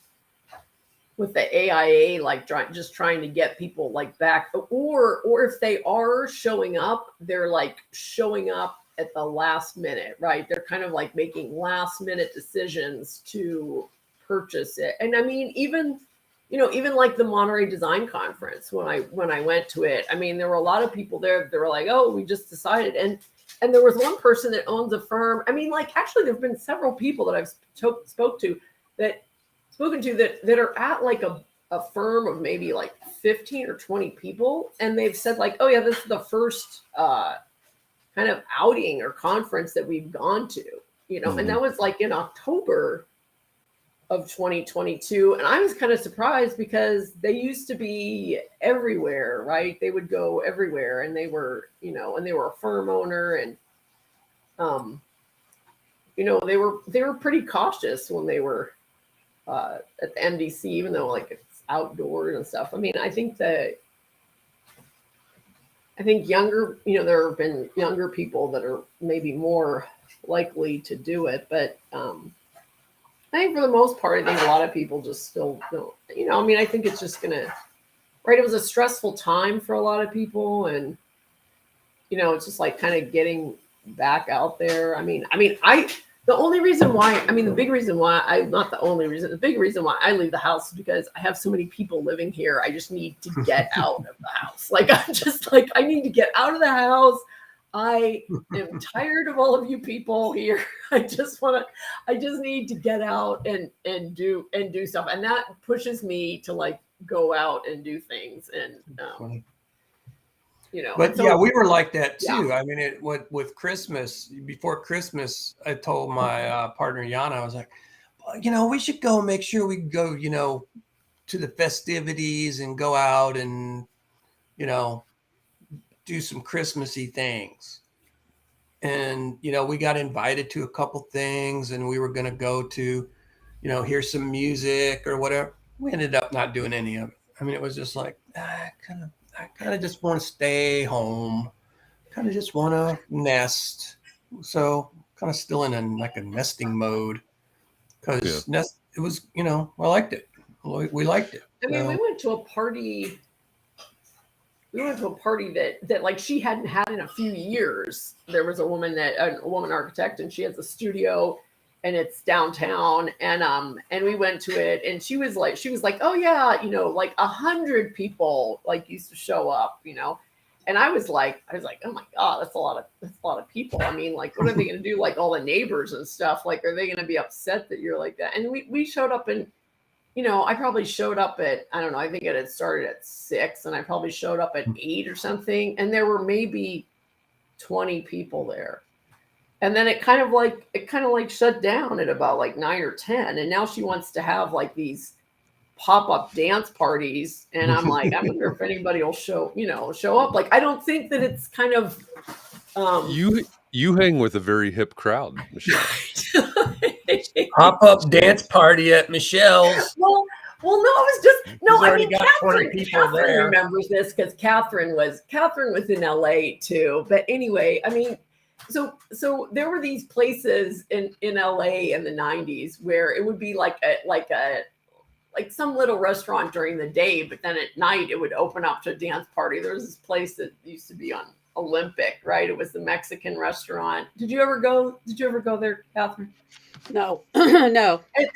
with the AIA, like just trying to get people like back, or if they are showing up, they're like showing up at the last minute, right? They're kind of like making last minute decisions to purchase it. And I mean, even like the Monterey Design Conference, when I went to it, I mean, there were a lot of people there that were like, "Oh, we just decided," and there was one person that owns a firm. I mean, like actually, there've been several people that I've spoken to that are at like a firm of maybe like 15 or 20 people, and they've said like, "Oh yeah, this is the first kind of outing or conference that we've gone to," and that was like in October of 2022. And I was kind of surprised because they used to be everywhere, right? They would go everywhere, and they were, and they were a firm owner, and they were pretty cautious when they were at the MDC, even though like it's outdoors and stuff. I mean, I think younger, there have been younger people that are maybe more likely to do it, but I think for the most part, I think a lot of people just still don't. I mean, I think it's just gonna. Right, it was a stressful time for a lot of people, and it's just like kind of getting back out there. I the only reason why, the big reason why not the only reason, the big reason why I leave the house is because I have so many people living here. I just need to get out of the house. Like, I'm just like, I need to get out of the house. I am tired of all of you people here. I just need to get out and do stuff. And that pushes me to like go out and do things. And, But so, yeah, we were like that too. Yeah. I mean, with Christmas, before Christmas, I told my partner Yana, I was like, well, we should go make sure we go, to the festivities and go out and, do some Christmassy things. And, we got invited to a couple things, and we were going to go to, hear some music or whatever. We ended up not doing any of it. I mean, it was just like, I kind of just want to stay home. Kind of just want to nest. So kind of still in a nesting mode, because it was, I liked it. We liked it. I mean, we went to a party. We went to a party that like she hadn't had in a few years. There was a woman architect, and she has a studio, and it's downtown. And we went to it, and she was like, oh yeah, like 100 people like used to show up, And I was like, oh my God, that's a lot of people. I mean, like, what are they going to do? Like all the neighbors and stuff, like, are they going to be upset that you're like that? And we showed up, and, I probably showed up at, I don't know, I think it had started at 6, and I probably showed up at 8 or something. And there were maybe 20 people there. And then it kind of like shut down at about like 9 or 10. And now she wants to have like these pop-up dance parties. And I'm like, I wonder if anybody will show up. Like, I don't think that it's kind of, you hang with a very hip crowd, Michelle. Pop-up dance party at Michelle's. Well, no, it was just no. I mean, got 20 people there. Remembers this because Catherine was in LA too. But anyway, I mean, so there were these places in LA in the 90s where it would be like some little restaurant during the day, but then at night it would open up to a dance party. There was this place that used to be on Olympic, right? It was the Mexican restaurant. Did you ever go there, Catherine? No, no. And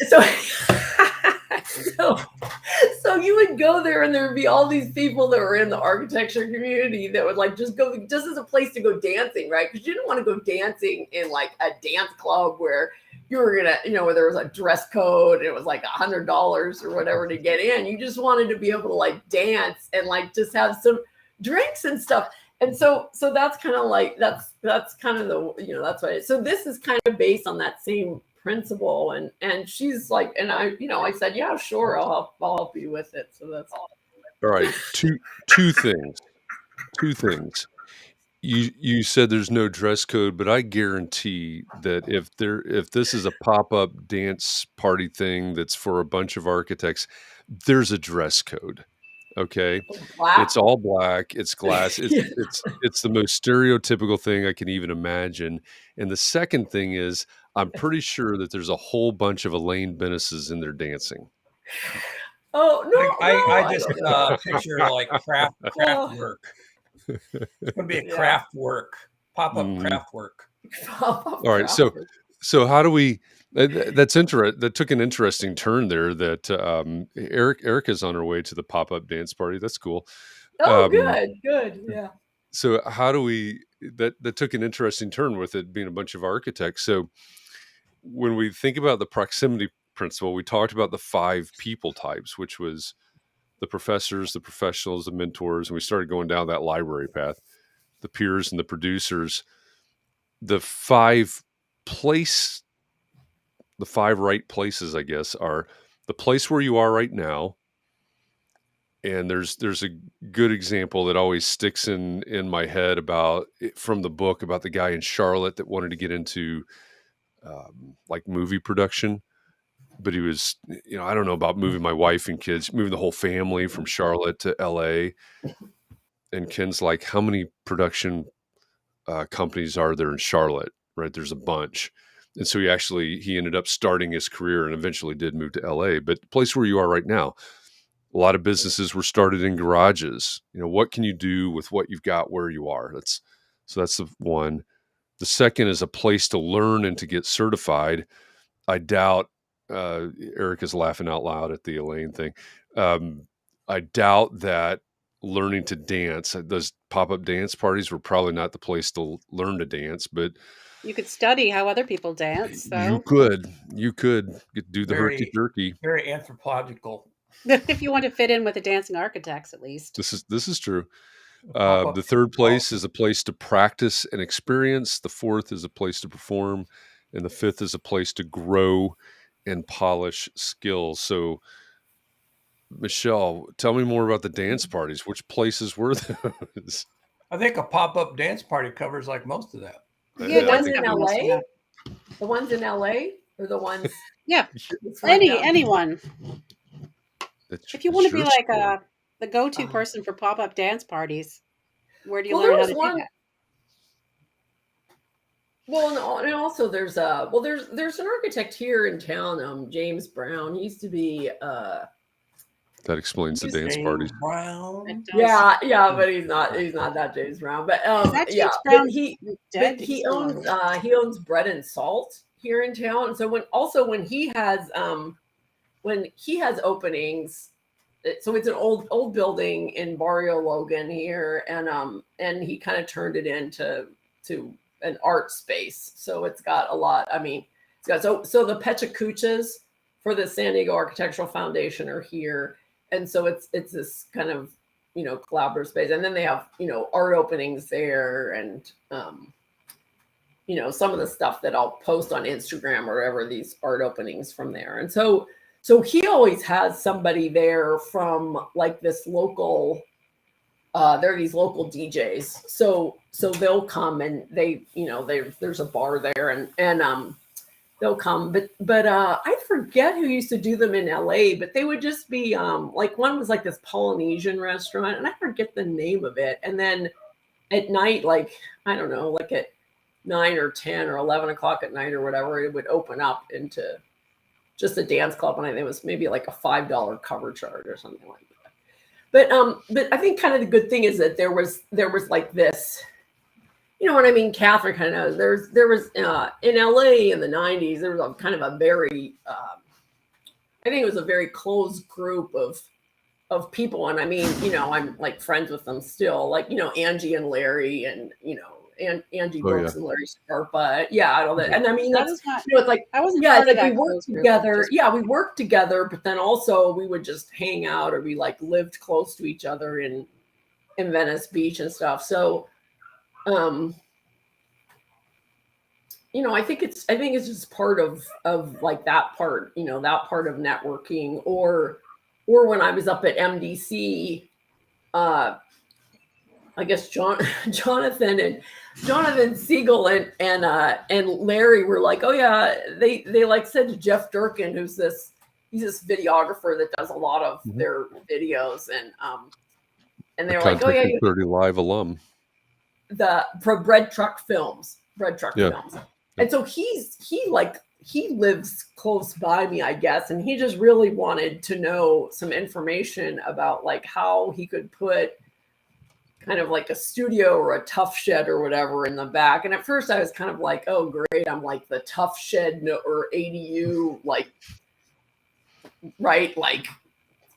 so you would go there, and there would be all these people that were in the architecture community that would like just go just as a place to go dancing, right? Because you didn't want to go dancing in like a dance club where you were gonna, where there was a dress code and it was like $100 or whatever to get in. You just wanted to be able to like dance and like just have some drinks and stuff. And so that's kind of like that's kind of the that's why. So this is kind of based on that same principle, and she's like, and I said, yeah, sure, I'll help you with it. So that's all right. Two things. You said there's no dress code, but I guarantee that if this is a pop-up dance party thing that's for a bunch of architects, there's a dress code. Okay. It's all black. It's glass. It's the most stereotypical thing I can even imagine. And the second thing is, I'm pretty sure that there's a whole bunch of Elaine Bennis's in there dancing. Oh no! I just picture like craft work. It's gonna be a craft work, pop-up craft work. All right. So how do we? That took an interesting turn there. That Erica's on her way to the pop-up dance party. That's cool. Oh, good, yeah. So how do we? That took an interesting turn with it being a bunch of architects. So when we think about the proximity principle, we talked about the 5 people types, which was the professors, the professionals, the mentors, and we started going down that library path, the peers and the producers. The 5 right places, I guess, are the place where you are right now. And there's a good example that always sticks in my head from the book about the guy in Charlotte that wanted to get into like movie production, but he was, I don't know about moving my wife and kids, moving the whole family from Charlotte to LA. And Ken's like, how many production companies are there in Charlotte? Right. There's a bunch. And so he ended up starting his career and eventually did move to LA. But the place where you are right now, a lot of businesses were started in garages. What can you do with what you've got where you are? That's the one. The second is a place to learn and to get certified. I doubt Eric is laughing out loud at the Elaine thing. I doubt that learning to dance, those pop-up dance parties were probably not the place to learn to dance, but You could study how other people dance, you though. could do the herky jerky. Very anthropological. If you want to fit in with the dancing architects, at least. This is true. Pop-up The third place is a place to practice and experience. The fourth is a place to perform, and the fifth is a place to grow and polish skills. So, Michelle, tell me more about the dance parties. Which places were those? I think a pop-up dance party covers like most of that. Yeah, The ones that's in got most of LA? that. The ones in LA or the ones? Yeah, It's right now. anyone. If you want to be like story. the go-to person for pop-up dance parties, where do you Well, learn there how was to do one. that? Well, and also there's there's an architect here in town, James Brown. He used to be That explains the dance parties. Brown. It does. yeah, but he's not that James Brown. But Is that yeah, James but Brown he dead? but He's he still owns alive. he owns Bread and Salt here in town. So when he has openings, so it's an old building in Barrio Logan here, and he kind of turned it into an art space. So it's got a lot. I mean, it's got so the Pechacuchas for the San Diego Architectural Foundation are here, and so it's this kind of collaborative space, and then they have art openings there, and some of the stuff that I'll post on Instagram or whatever, these art openings from there, and so he always has somebody there from like this local. There are these local DJs, so they'll come and there's a bar there, and they'll come, but I forget who used to do them in LA, but they would just be like one was like this Polynesian restaurant, and I forget the name of it, and then at night, like I don't know, like at 9 or 10 or 11 o'clock at night or whatever, it would open up into just a dance club, and I think it was maybe like a $5 cover charge or something like that. But I think kind of the good thing is that there was like this, what I mean? Catherine kind of knows. There was in LA in the 90s, there was a kind of a very, I think it was a very closed group of people, and I mean, I'm like friends with them still, like Angie and Larry, and Angie Brooks and Larry Scarpa, all that, and I mean That that's was not. it's like I wasn't it's part of like we that worked close group. together. Just- Yeah, we worked together, but then also we would just hang out, or we like lived close to each other in Venice Beach and stuff. So, I think it's just part of like that part, that part of networking, or when I was up at MDC, I guess Jonathan Siegel and Larry were like, oh yeah, they like said to Jeff Durkin, he's this videographer that does a lot of their videos, and they were like, oh yeah, 30 Live alum. For Bread Truck Films. And so he lives close by me, I guess, and he just really wanted to know some information about like how he could put kind of like a studio or a tough shed or whatever in the back. And at first I was kind of like, oh great, I'm like the tough shed or ADU like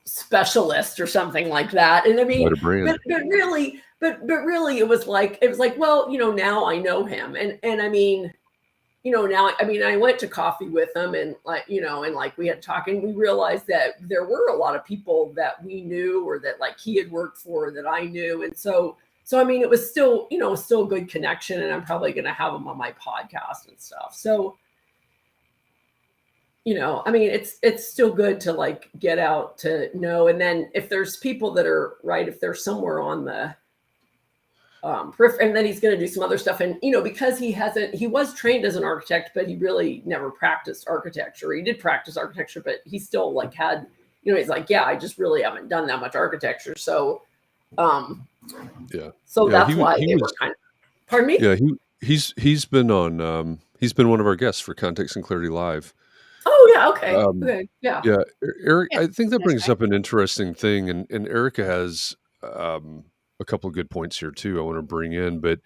specialist or something like that. And I mean, but really it was like, well, now I know him, and I mean, now, I mean, I went to coffee with him, and like, and like we had talked, and we realized that there were a lot of people that we knew, or that like he had worked for, that I knew. And so I mean, it was still, still a good connection, and I'm probably going to have him on my podcast and stuff. So, I mean, it's still good to like get out to know. And then if there's people that are if they're somewhere on the, and then he's going to do some other stuff, and because he was trained as an architect, but he really never practiced architecture. He did practice architecture, but he still like had, he's like, yeah, I just really haven't done that much architecture. So, so that's why they were kind of. Pardon me? Yeah, he's been on He's been one of our guests for Context and Clarity Live. Oh yeah, okay. Um, Okay. Yeah. yeah, Eric, Yeah, I think that nice brings guy. up an interesting thing, and Erica has a couple of good points here too. I want to bring in, but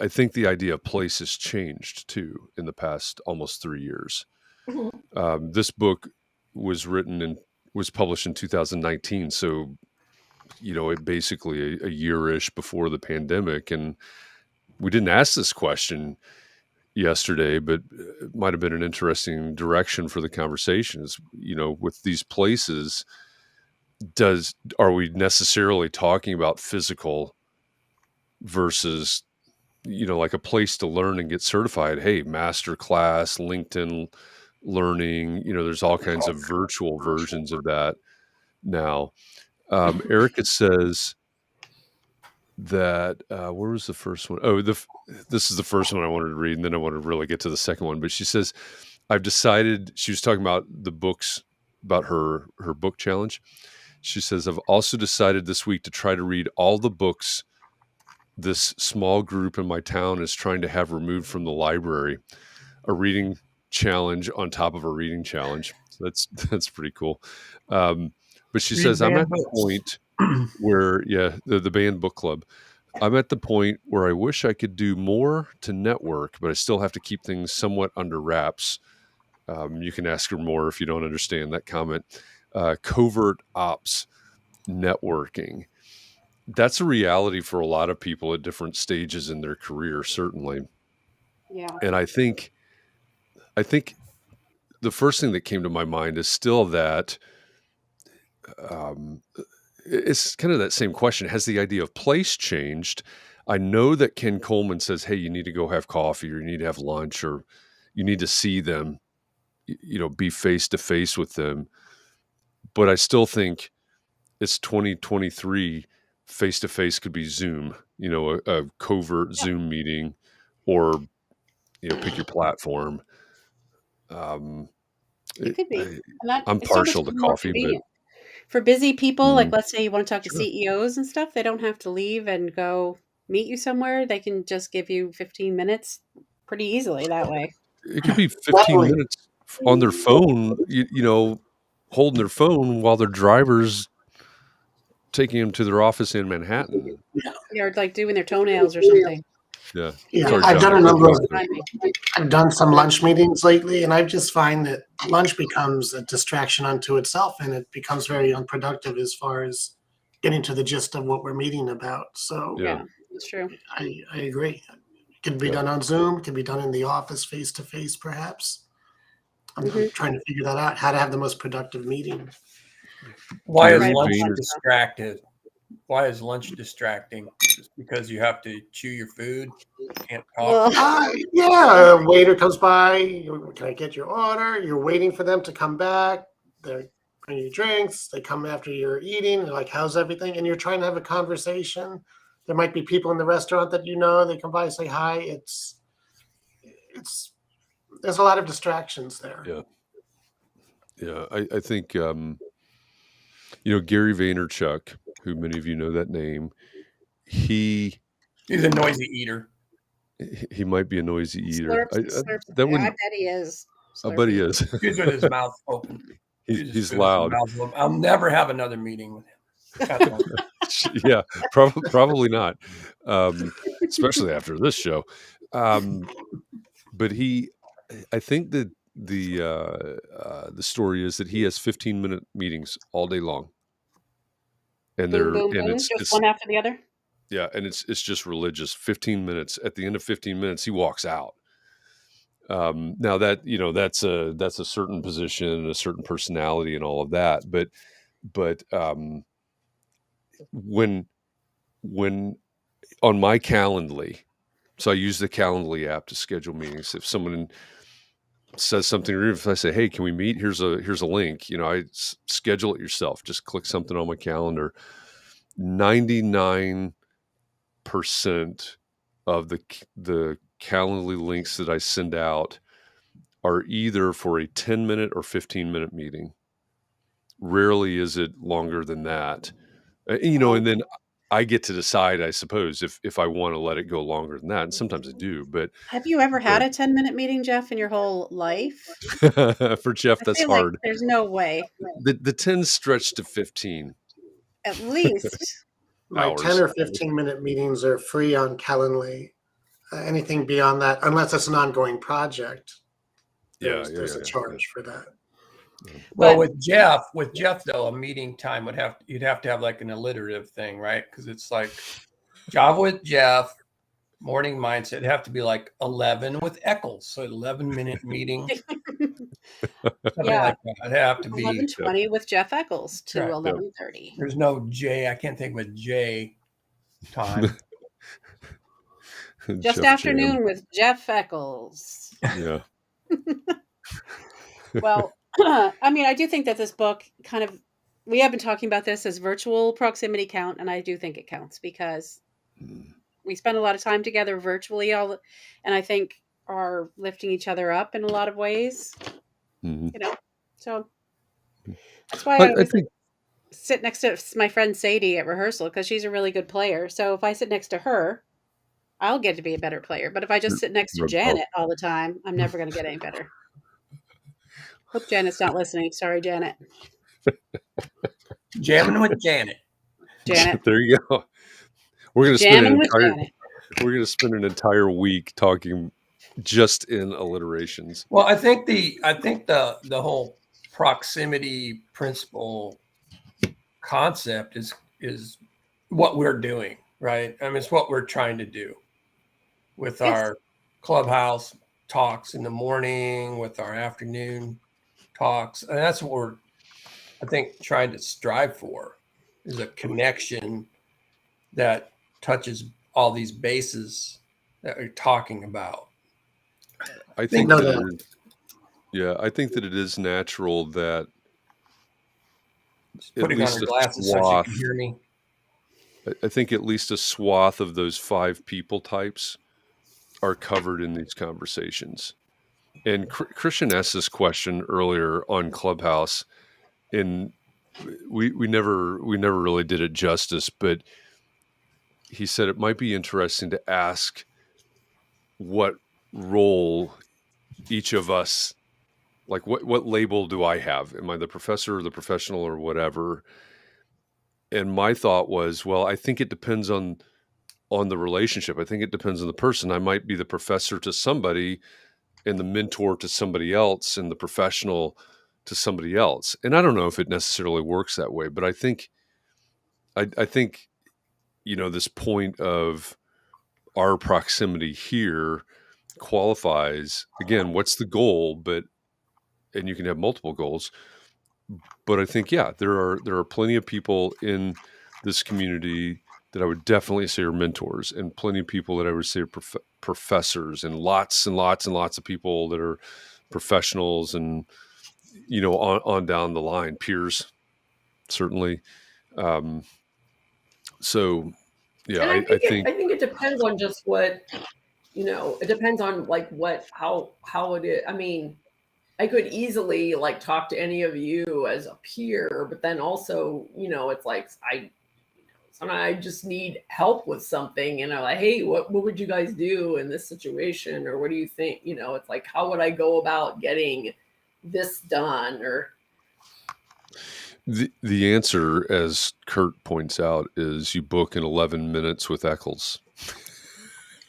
I think the idea of place has changed too in the past almost 3 years. Mhm. This book was published in 2019, so it basically a year-ish before the pandemic, and we didn't ask this question yesterday, but it might have been an interesting direction for the conversations. With these places, are we necessarily talking about physical versus like a place to learn and get certified? Hey, master class, LinkedIn learning, there's all kinds of virtual versions of that now. Erica says that where was the first one? This is the first one I wanted to read, and then I wanted to really get to the second one. But she says, I've decided, she was talking about the books, about her book challenge. She says, I've also decided this week to try to read all the books this small group in my town is trying to have removed from the library. A reading challenge on top of a reading challenge. So that's pretty cool. But she Read says, I'm banned at the books. point where, the banned book club. I'm at the point where I wish I could do more to network, but I still have to keep things somewhat under wraps. You can ask her more if you don't understand that comment. Covert ops networking. That's a reality for a lot of people at different stages in their career, certainly. Yeah. And I think the first thing that came to my mind is still that um, it's kind of that same question. Has the idea of place changed? I know that Ken Coleman says, hey, you need to go have coffee, or you need to have lunch, or you need to see them, be face to face with them. But I still think it's 2023. Face to face could be Zoom, a covert Yeah. Zoom meeting, or pick your platform. Um, It could be. I, And that I'm it's so much partial to more coffee, but convenient. For busy people, like mm, let's say you want to talk to Sure. CEOs and stuff, they don't have to leave and go meet you somewhere. They can just give you 15 minutes pretty easily that way. it could be 15 Luckily, minutes on their phone, holding their phone while their driver's taking them to their office in Manhattan. They're like doing their toenails or something. Yeah. yeah, Yeah, Sorry, I've John, done I a cut perfect you number off of, there. timing. I've done some lunch meetings lately, and I just find that lunch becomes a distraction unto itself, and it becomes very unproductive as far as getting to the gist of what we're meeting about. So Yeah. Yeah, that's true. I agree. It can be Yeah. done on Zoom. It can be done in the office, face to face, perhaps. I'm Hmm. trying to figure that out. How to have the most productive meeting. Why is Gary Right. lunch Vayner. distracted? Why is lunch distracting? Just because you have to chew your food, can't talk. Well, Yeah, a waiter comes by. Can I get your order? You're waiting for them to come back. They're bringing you drinks. They come after you're eating. They're like, "How's everything?" And you're trying to have a conversation. There might be people in the restaurant that you know. They come by, say hi. It's there's a lot of distractions there. Yeah. Yeah. I think, Gary Vaynerchuk, who many of you know that name, he He's a noisy eater. he might be a noisy eater. slurps and slurps. That I wouldn't. bet he is I bet he slurping. is. Chews with his mouth open. Chews his He's food with his loud. mouth open. I'll never have another meeting with him at lunch. Yeah, probably not, especially after this show. But I think that the story is that he has 15-minute meetings all day long, and Boom, boom, boom. Just it's one after the other. yeah, and it's just religious. 15 minutes. At the end of 15 minutes, he walks out. Now that's a certain position and a certain personality and all of that, but when when on my Calendly. So I use the Calendly app to schedule meetings. If someone says something, or if I say, "Hey, can we meet? Here's a link." Schedule it yourself. Just click something on my calendar. 99% of the Calendly links that I send out are either for a 10-minute or 15-minute meeting. Rarely is it longer than that. And then I get to decide, I suppose, if I want to let it go longer than that. And sometimes I do, but Have you ever had a 10-minute meeting, Jeff, in your whole life? for Jeff, I that's feel like hard. there's no way. The 10 stretched to 15 At least. My 10 hours. or 15-minute meetings are free on Calendly. Anything beyond that, unless it's an ongoing project, there's a charge for that. Well, But with Jeff though, a meeting time you'd have to have like an alliterative thing, right? Because it's like Java with Jeff, morning mindset. It'd have to be like 11 with Eccles, so 11-minute meeting, something yeah, like that. It'd have to be 11:20 with Jeff Eccles to Right. 11:30. There's no J. I can't think of a J time. Just Jeff afternoon Jam. with Jeff Eccles. Yeah. Well, I mean, I do think that this book kind of, we have been talking about this as virtual proximity count, and I do think it counts because we spend a lot of time together virtually, and I think are lifting each other up in a lot of ways, Mhm. So that's why I I always think sit next to my friend Sadie at rehearsal because she's a really good player. So if I sit next to her, I'll get to be a better player. But if I just sit next to rub it out. Janet all the time, I'm never going to get any better. Hope Janet's not listening. Sorry, Janet. Jamming with Janet. Janet. There you go. We're going to Jamming with Janet. We're going to spend an entire week talking just in alliterations. Well, I think the whole proximity principle concept is what we're doing, right? I mean, it's what we're trying to do with our clubhouse talks in the morning, with our afternoon talks. And that's what we're, I think, trying to strive for, is a connection that touches all these bases that we're talking about. I think No that doubt. it is, I think that it is natural that Just at putting on least your a glasses so you swath, can hear me. I think at least a swath of those 5 people types are covered in these conversations. And Christian asked this question earlier on Clubhouse, and we never really did it justice, but he said it might be interesting to ask what role each of us, like what label do I have? Am I the professor or the professional or whatever? And my thought was, well, I think it depends on the relationship. I think it depends on the person. I might be the professor to somebody and the mentor to somebody else and the professional to somebody else. And I don't know if it necessarily works that way, but I think this point of our proximity here qualifies, again, what's the goal, and you can have multiple goals, but I think, there are plenty of people in this community that I would definitely say are mentors, and plenty of people that I would say are professors, and lots and lots and lots of people that are professionals, and on down the line, peers, certainly. So yeah, And I think I think it depends on just what, it depends on like how it is. I mean, I could easily like talk to any of you as a peer, but then also, it's like sometimes I just need help with something, and I'm like, hey, what would you guys do in this situation? Or what do you think? It's like, how would I go about getting this done? Or the answer, as Kurt points out, is you book in 11 minutes with Eccles.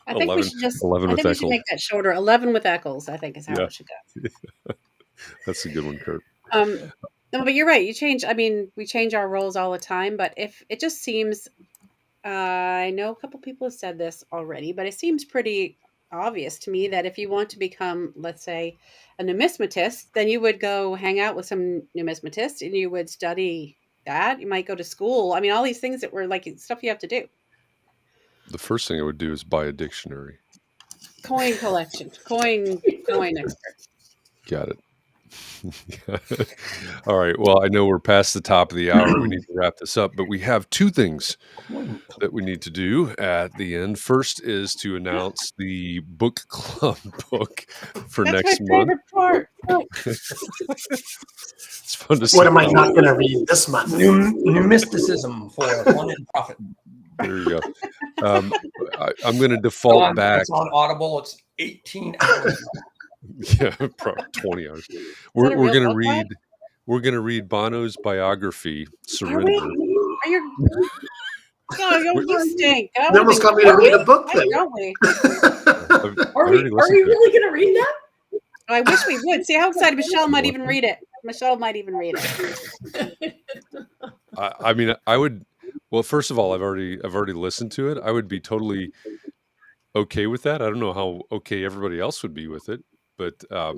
I think we should 11 I with think we should Eccles. make that shorter. 11 with Eccles, I think, is how it should go. That's a good one, Kurt. No, but you're right. We change our roles all the time, but if it just seems, I know a couple people have said this already, but it seems pretty obvious to me that if you want to become, let's say, a numismatist, then you would go hang out with some numismatists and you would study that. You might go to school. I mean, all these things that were like stuff you have to do. The first thing I would do is buy a dictionary. Coin collection, coin expert. Got it. All right. Well, I know we're past the top of the hour. We need to wrap this up, but we have 2 things that we need to do at the end. First is to announce the book club book for That's next my month. favorite part. It's fun to see. What am I not going to read this month? New mysticism for one and profit. There you go. I'm going to default back. It's on Audible. It's 18 hours. Yeah, probably 20 hours. Is that We're a we're real going to book, Bob? read Bono's biography, Are Surrender. we? Are you? Oh, you stink. That You would've almost been got me to great. read a book Why then. don't we? Are we really going to read that? Oh, I wish we would. See how excited Michelle might even read it. Michelle might even read it. I mean, I would. Well, first of all, I've already listened to it. I would be totally okay with that. I don't know how okay everybody else would be with it, but All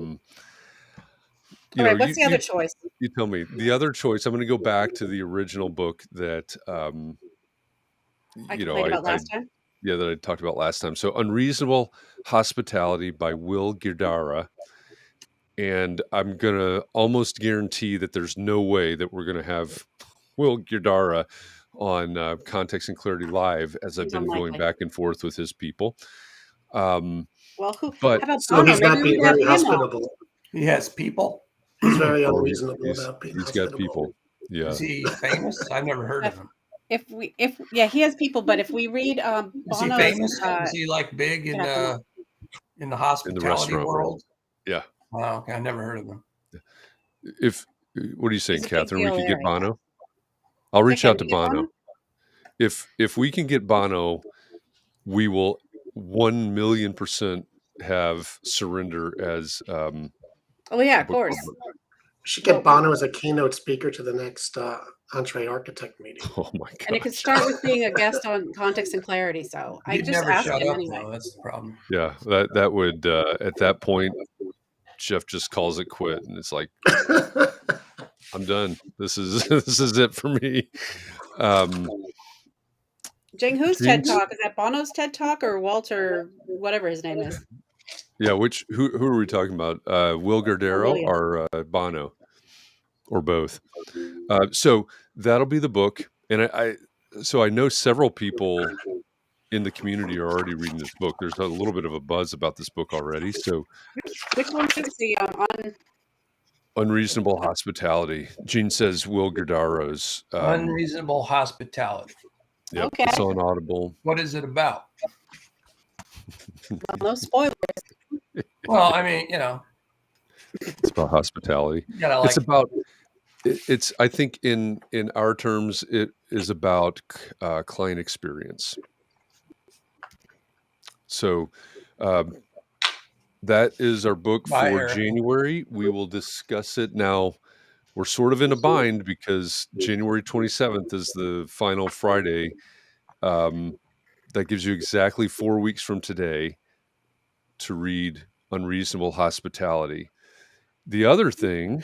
right. What's the other choice? you tell me. The other choice, I'm going to go back to the original book that I complained about last time. yeah, that I talked about last time. So, Unreasonable Hospitality by Will Guidara. And I'm going to almost guarantee that there's no way that we're going to have Will Guidara on Context and Clarity Live, as I've Seems been going unlikely. back and forth with his people. How Well, how But about So Bono? he's Maybe not we being could have very him on. hospitable. He has people. He's very oh, unreasonable about being he's hospitable. got people. Yeah. Is he famous? I've never heard of him. If he has people, but if we read Is he Bono's, famous? Is he like big in the hospitality restaurant world? Yeah. Oh, okay. I never heard of him. What are you saying, he's a big Catherine? We deal could get there. Bono? I'll reach Ken, out to do you get Bono. Bono? If we can get Bono, we will 1,000,000% have Surrender as Oh yeah, a of book course. club. We should get Bono as a keynote speaker to the next Entree Architect meeting. Oh my And it could gosh. start with being a guest on Context and Clarity. So I He'd just never asked shut him up, anyway. though. That's the problem. Yeah, that would at that point, Jeff just calls it quit, and it's like, I'm done. This is this is it for me. Jing, whose TED James, Talk? Is that Bono's TED Talk or Walter, whatever his name is? yeah. Who are we talking about? Will Guidara William. or Bono, or both? So that'll be the book, and I know several people in the community are already reading this book. There's a little bit of a buzz about this book already. So, Which one is the on? Unreasonable Hospitality. Gene says Will Guidara's. Unreasonable Hospitality. Yep, Okay. it's on Audible. What is it about? Well, no spoilers. Well, I mean, It's about hospitality. you gotta It's about. It's. I think in our terms, it is about client experience. So. That is our book for January. We will discuss it now. We're sort of in a bind because January 27th is the final Friday. That gives you exactly 4 weeks from today to read Unreasonable Hospitality. The other thing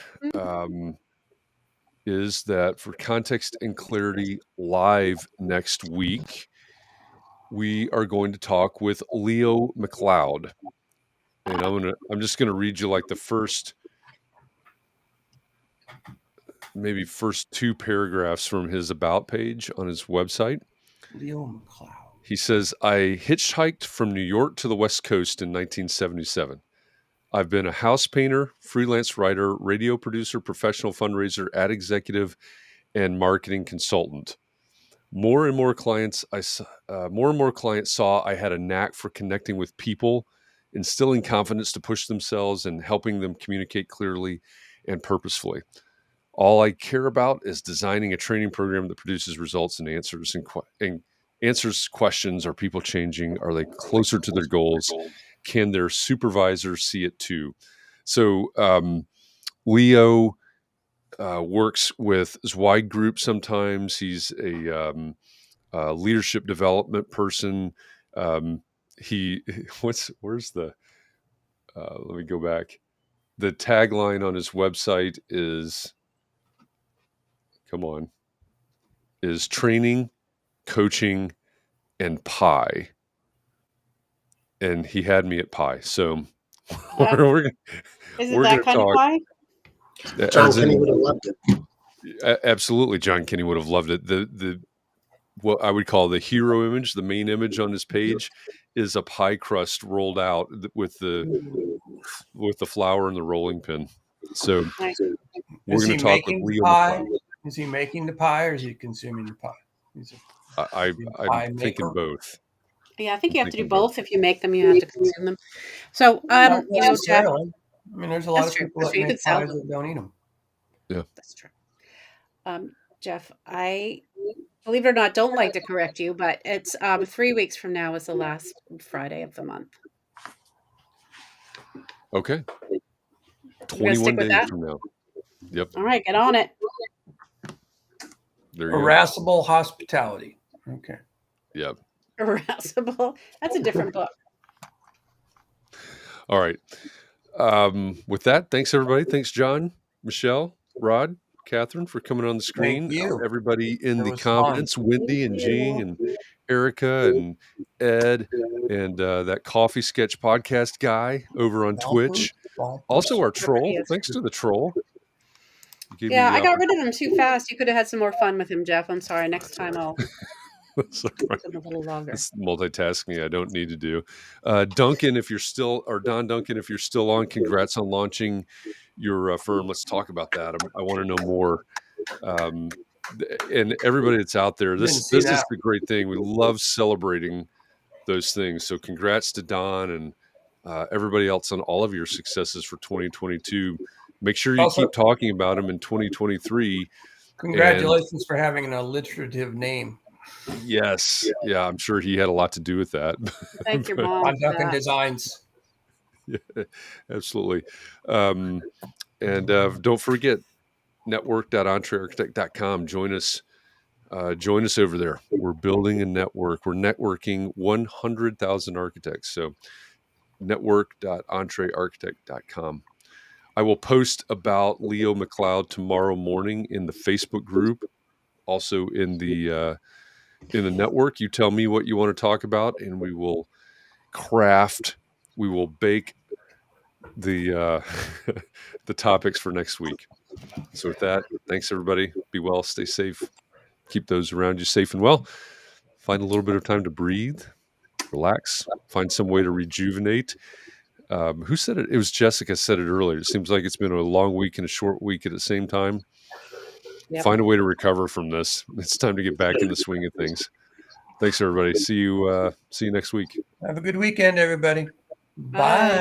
is that for Context and Clarity Live next week, we are going to talk with Leo McLeod. And I'm just gonna read you like the first 2 paragraphs from his about page on his website. Leo McLeod. He says, I hitchhiked from New York to the West Coast in 1977. I've been a house painter, freelance writer, radio producer, professional fundraiser, ad executive, and marketing consultant. More and more clients saw I had a knack for connecting with people, instilling confidence to push themselves, and helping them communicate clearly and purposefully. All I care about is designing a training program that produces results and answers answers questions. Are people changing? Are they closer to their goals? Can their supervisor see it too? So Leo works with Zweig Group sometimes. He's a leadership development person. Where's the let me go back. The tagline on his website is training, coaching, and pie. And he had me at pie. So we're Is it that kind of pie? John Kenny would have loved it. Absolutely, John Kenny would have loved it. The what I would call the hero image, the main image on his page, is a pie crust rolled out with the flour and the rolling pin. So Nice. We're going to talk with Leo. Is he making the pie or is he consuming the pie? I'm Pie thinking maker? both. Yeah, I think you have to do thinking both. both. If you make them, you have to consume them. So, Not Jeff, necessarily. I mean, there's a lot that's of true. people That's that true. You make could sell pies them. that don't eat them. Yeah. That's true. Jeff, I believe it or not, don't like to correct you, but it's 3 weeks from now is the last Friday of the month. Okay. You're gonna 21 stick with days that? from now. Yep. All right, get on it. There you go. Irascible hospitality. Okay. Yep. Irascible. That's a different book. All right. With that, thanks everybody. Thanks, John, Michelle, Rod, Catherine, for coming on the screen. Thank you. Everybody in It the was fun. comments, Wendy and Jean and Erica and Ed and that coffee sketch podcast guy over on Twitch. Also our troll. Yes. Thanks to the troll. You gave Yeah, me I the got rid of him too fast. You could have had some more fun with him, Jeff. I'm sorry. Next time I'll That's all right. keep him a little longer. That's multitasking I don't need to do. Duncan, if you're still, or Don Duncan, if you're still on, congrats on launching your firm. Let's talk about that. I want to know more. And everybody that's out there, Didn't this see is that. the great thing. We love celebrating those things. So congrats to Don and everybody else on all of your successes for 2022. Make sure you Also- keep talking about them in 2023. Congratulations for having an alliterative name. Yes. Yeah, I'm sure he had a lot to do with that. Thank your mom. On for Duncan that. Designs. Yeah, absolutely. And don't forget network.entrearchitect.com. Join us over there. We're building a network. We're networking 100,000 architects. So network.entrearchitect.com. I will post about Leo McLeod tomorrow morning in the Facebook group, also in the network. You tell me what you want to talk about, and we will bake the the topics for next week. So with that, thanks everybody. Be well, stay safe, keep those around you safe and well. Find a little bit of time to breathe, relax, find some way to rejuvenate. Who said it? It was Jessica said it earlier. It seems like it's been a long week and a short week at the same time. Yep. Find a way to recover from this. It's time to get back in the swing of things. Thanks everybody. See you next week. Have a good weekend, everybody. Bye. Bye.